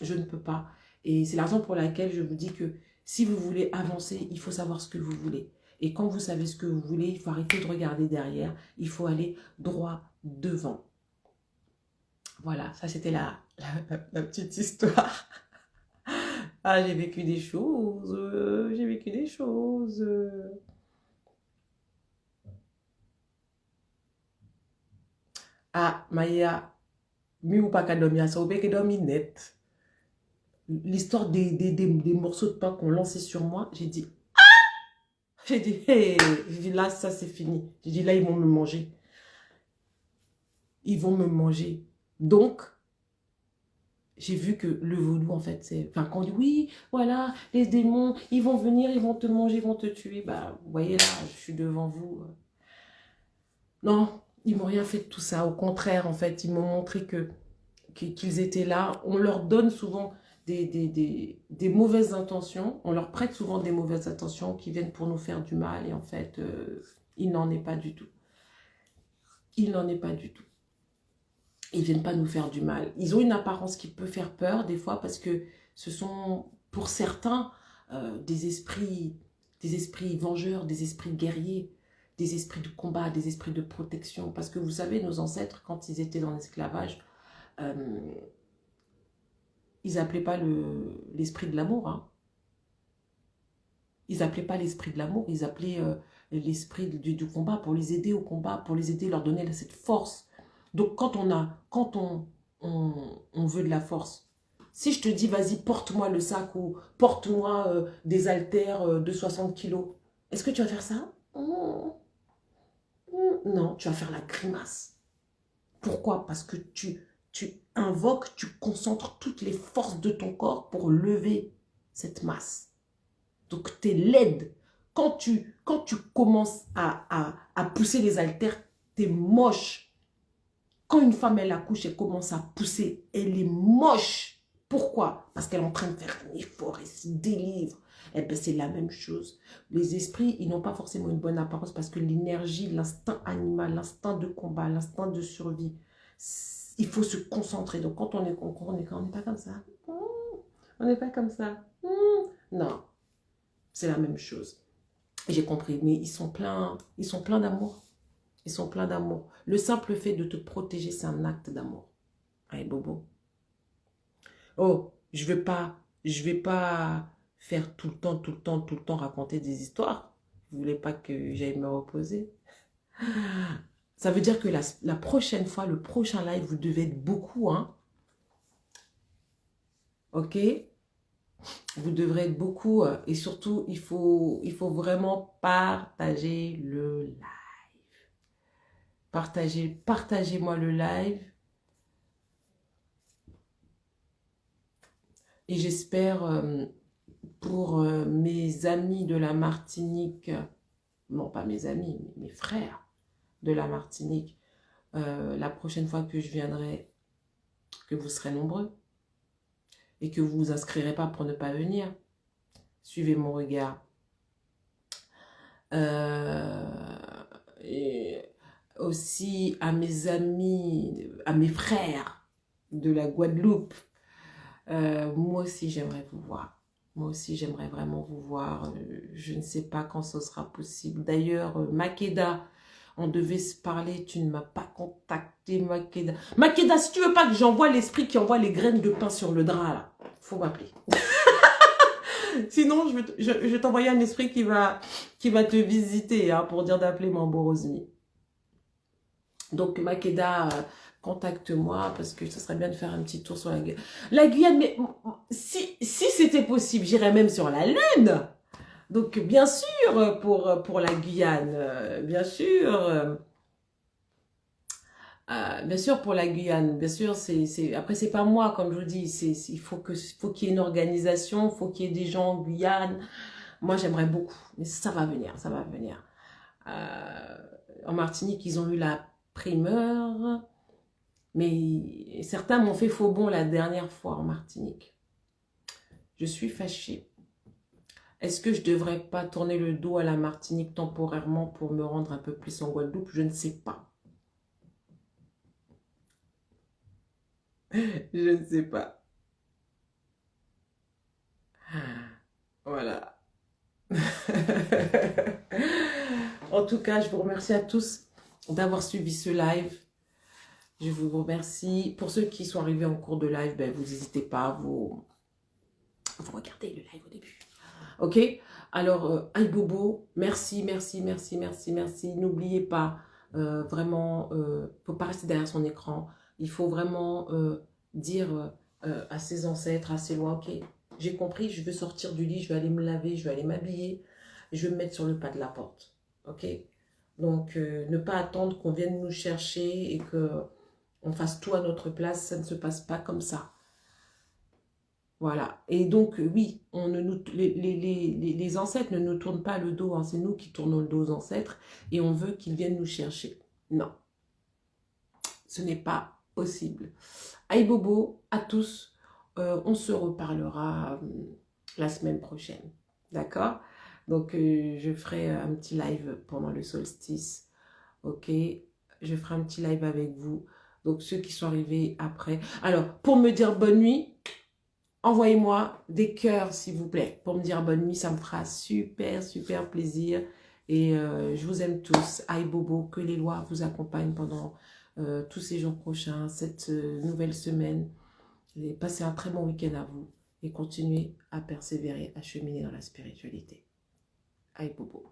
Je ne peux pas. Et c'est la raison pour laquelle je vous dis que si vous voulez avancer, il faut savoir ce que vous voulez. Et quand vous savez ce que vous voulez, il faut arrêter de regarder derrière. Il faut aller droit devant. Voilà, ça c'était la petite histoire. Ah, j'ai vécu des choses. J'ai vécu des choses. Ah, Maya, mi ou pas qu'à dormir, ça ou bien qu'à dormir net. L'histoire des morceaux de pain qu'on lançait sur moi, j'ai dit, hey, j'ai dit là, ça c'est fini. J'ai dit là, ils vont me manger. Ils vont me manger. Donc, j'ai vu que le vaudou, en fait, c'est... Enfin, quand on dit, oui, voilà, les démons, ils vont venir, ils vont te manger, ils vont te tuer. Bah, vous voyez là, je suis devant vous. Non, ils m'ont rien fait de tout ça. Au contraire, en fait, ils m'ont montré qu'ils étaient là. On leur donne souvent des mauvaises intentions. On leur prête souvent des mauvaises intentions qui viennent pour nous faire du mal. Et en fait, il n'en est pas du tout. Il n'en est pas du tout. Ils ne viennent pas nous faire du mal. Ils ont une apparence qui peut faire peur des fois parce que ce sont, pour certains, des esprits vengeurs, des esprits guerriers, des esprits de combat, des esprits de protection. Parce que vous savez, nos ancêtres, quand ils étaient dans l'esclavage, ils n'appelaient pas l'esprit de l'amour. Hein. Ils n'appelaient pas l'esprit de l'amour, ils appelaient l'esprit du combat pour les aider au combat, pour les aider, leur donner cette force. Donc quand on veut de la force, si je te dis, vas-y, porte-moi le sac ou porte-moi des haltères de 60 kilos, est-ce que tu vas faire ça? Non, tu vas faire la grimace. Pourquoi? Parce que tu invoques, tu concentres toutes les forces de ton corps pour lever cette masse. Donc, tu es laide. Quand tu commences à pousser les haltères, tu es moche. Quand une femme, elle accouche, elle commence à pousser, elle est moche. Pourquoi? Parce qu'elle est en train de faire un effort, elle se délivre. Eh bien, c'est la même chose. Les esprits, ils n'ont pas forcément une bonne apparence parce que l'énergie, l'instinct animal, l'instinct de combat, l'instinct de survie, il faut se concentrer. Donc, quand on n'est pas comme ça. On n'est pas comme ça. Non, c'est la même chose. J'ai compris, mais ils sont pleins d'amour. Ils sont pleins d'amour. Le simple fait de te protéger, c'est un acte d'amour. Allez, Bobo. Oh, je vais pas faire tout le temps raconter des histoires. Vous voulez pas que j'aille me reposer? Ça veut dire que la prochaine fois, le prochain live, vous devez être beaucoup, hein? Ok? Vous devrez être beaucoup. Et surtout, il faut vraiment partager le live. Partagez-moi le live. Et j'espère pour mes amis de la Martinique, non pas mes amis, mais mes frères de la Martinique, la prochaine fois que je viendrai, que vous serez nombreux et que vous vous inscrirez pas pour ne pas venir. Suivez mon regard. Et aussi à mes amis, à mes frères de la Guadeloupe, moi aussi j'aimerais vous voir. Moi aussi j'aimerais vraiment vous voir. Je ne sais pas quand ce sera possible. D'ailleurs, Makeda, on devait se parler, tu ne m'as pas contacté, Makeda. Makeda, si tu veux pas que j'envoie l'esprit qui envoie les graines de pain sur le drap, là, faut m'appeler. Sinon, je vais t'envoyer un esprit qui va te visiter, hein, pour dire d'appeler Mambo Rosmi. Donc, Makeda, contacte-moi parce que ça serait bien de faire un petit tour sur la Guyane. La Guyane, mais si c'était possible, j'irais même sur la Lune. Donc, bien sûr, pour la Guyane, bien sûr. Bien sûr, pour la Guyane, bien sûr, après, c'est pas moi, comme je vous dis, il faut qu'il y ait une organisation, il faut qu'il y ait des gens en Guyane. Moi, j'aimerais beaucoup, mais ça va venir, ça va venir. En Martinique, ils ont eu la primeur, mais certains m'ont fait faux bond la dernière fois en Martinique. Je suis fâchée. Est-ce que je devrais pas tourner le dos à la Martinique temporairement pour me rendre un peu plus en Guadeloupe? Je ne sais pas. Je ne sais pas. Voilà. En tout cas, je vous remercie à tous d'avoir suivi ce live. Je vous remercie. Pour ceux qui sont arrivés en cours de live, ben, vous n'hésitez pas, vous regardez le live au début. Ok? Alors, Aïe Bobo, merci, merci, merci, merci, merci. N'oubliez pas, vraiment, il ne faut pas rester derrière son écran. Il faut vraiment dire à ses ancêtres, à ses lois, ok, j'ai compris, je veux sortir du lit, je vais aller me laver, je vais aller m'habiller, je vais me mettre sur le pas de la porte. Ok? Donc, ne pas attendre qu'on vienne nous chercher et qu'on fasse tout à notre place, ça ne se passe pas comme ça. Voilà. Et donc, oui, les ancêtres ne nous tournent pas le dos, hein, c'est nous qui tournons le dos aux ancêtres et on veut qu'ils viennent nous chercher. Non, ce n'est pas possible. Aïe Bobo, à tous, on se reparlera la semaine prochaine. D'accord? Donc, je ferai un petit live pendant le solstice. Ok? Je ferai un petit live avec vous. Donc, ceux qui sont arrivés après. Alors, pour me dire bonne nuit, envoyez-moi des cœurs, s'il vous plaît, pour me dire bonne nuit. Ça me fera super, super plaisir. Et je vous aime tous. Aïe Bobo, que les lois vous accompagnent pendant tous ces jours prochains, cette nouvelle semaine. Et passez un très bon week-end à vous. Et continuez à persévérer, à cheminer dans la spiritualité. Aïe Bobo.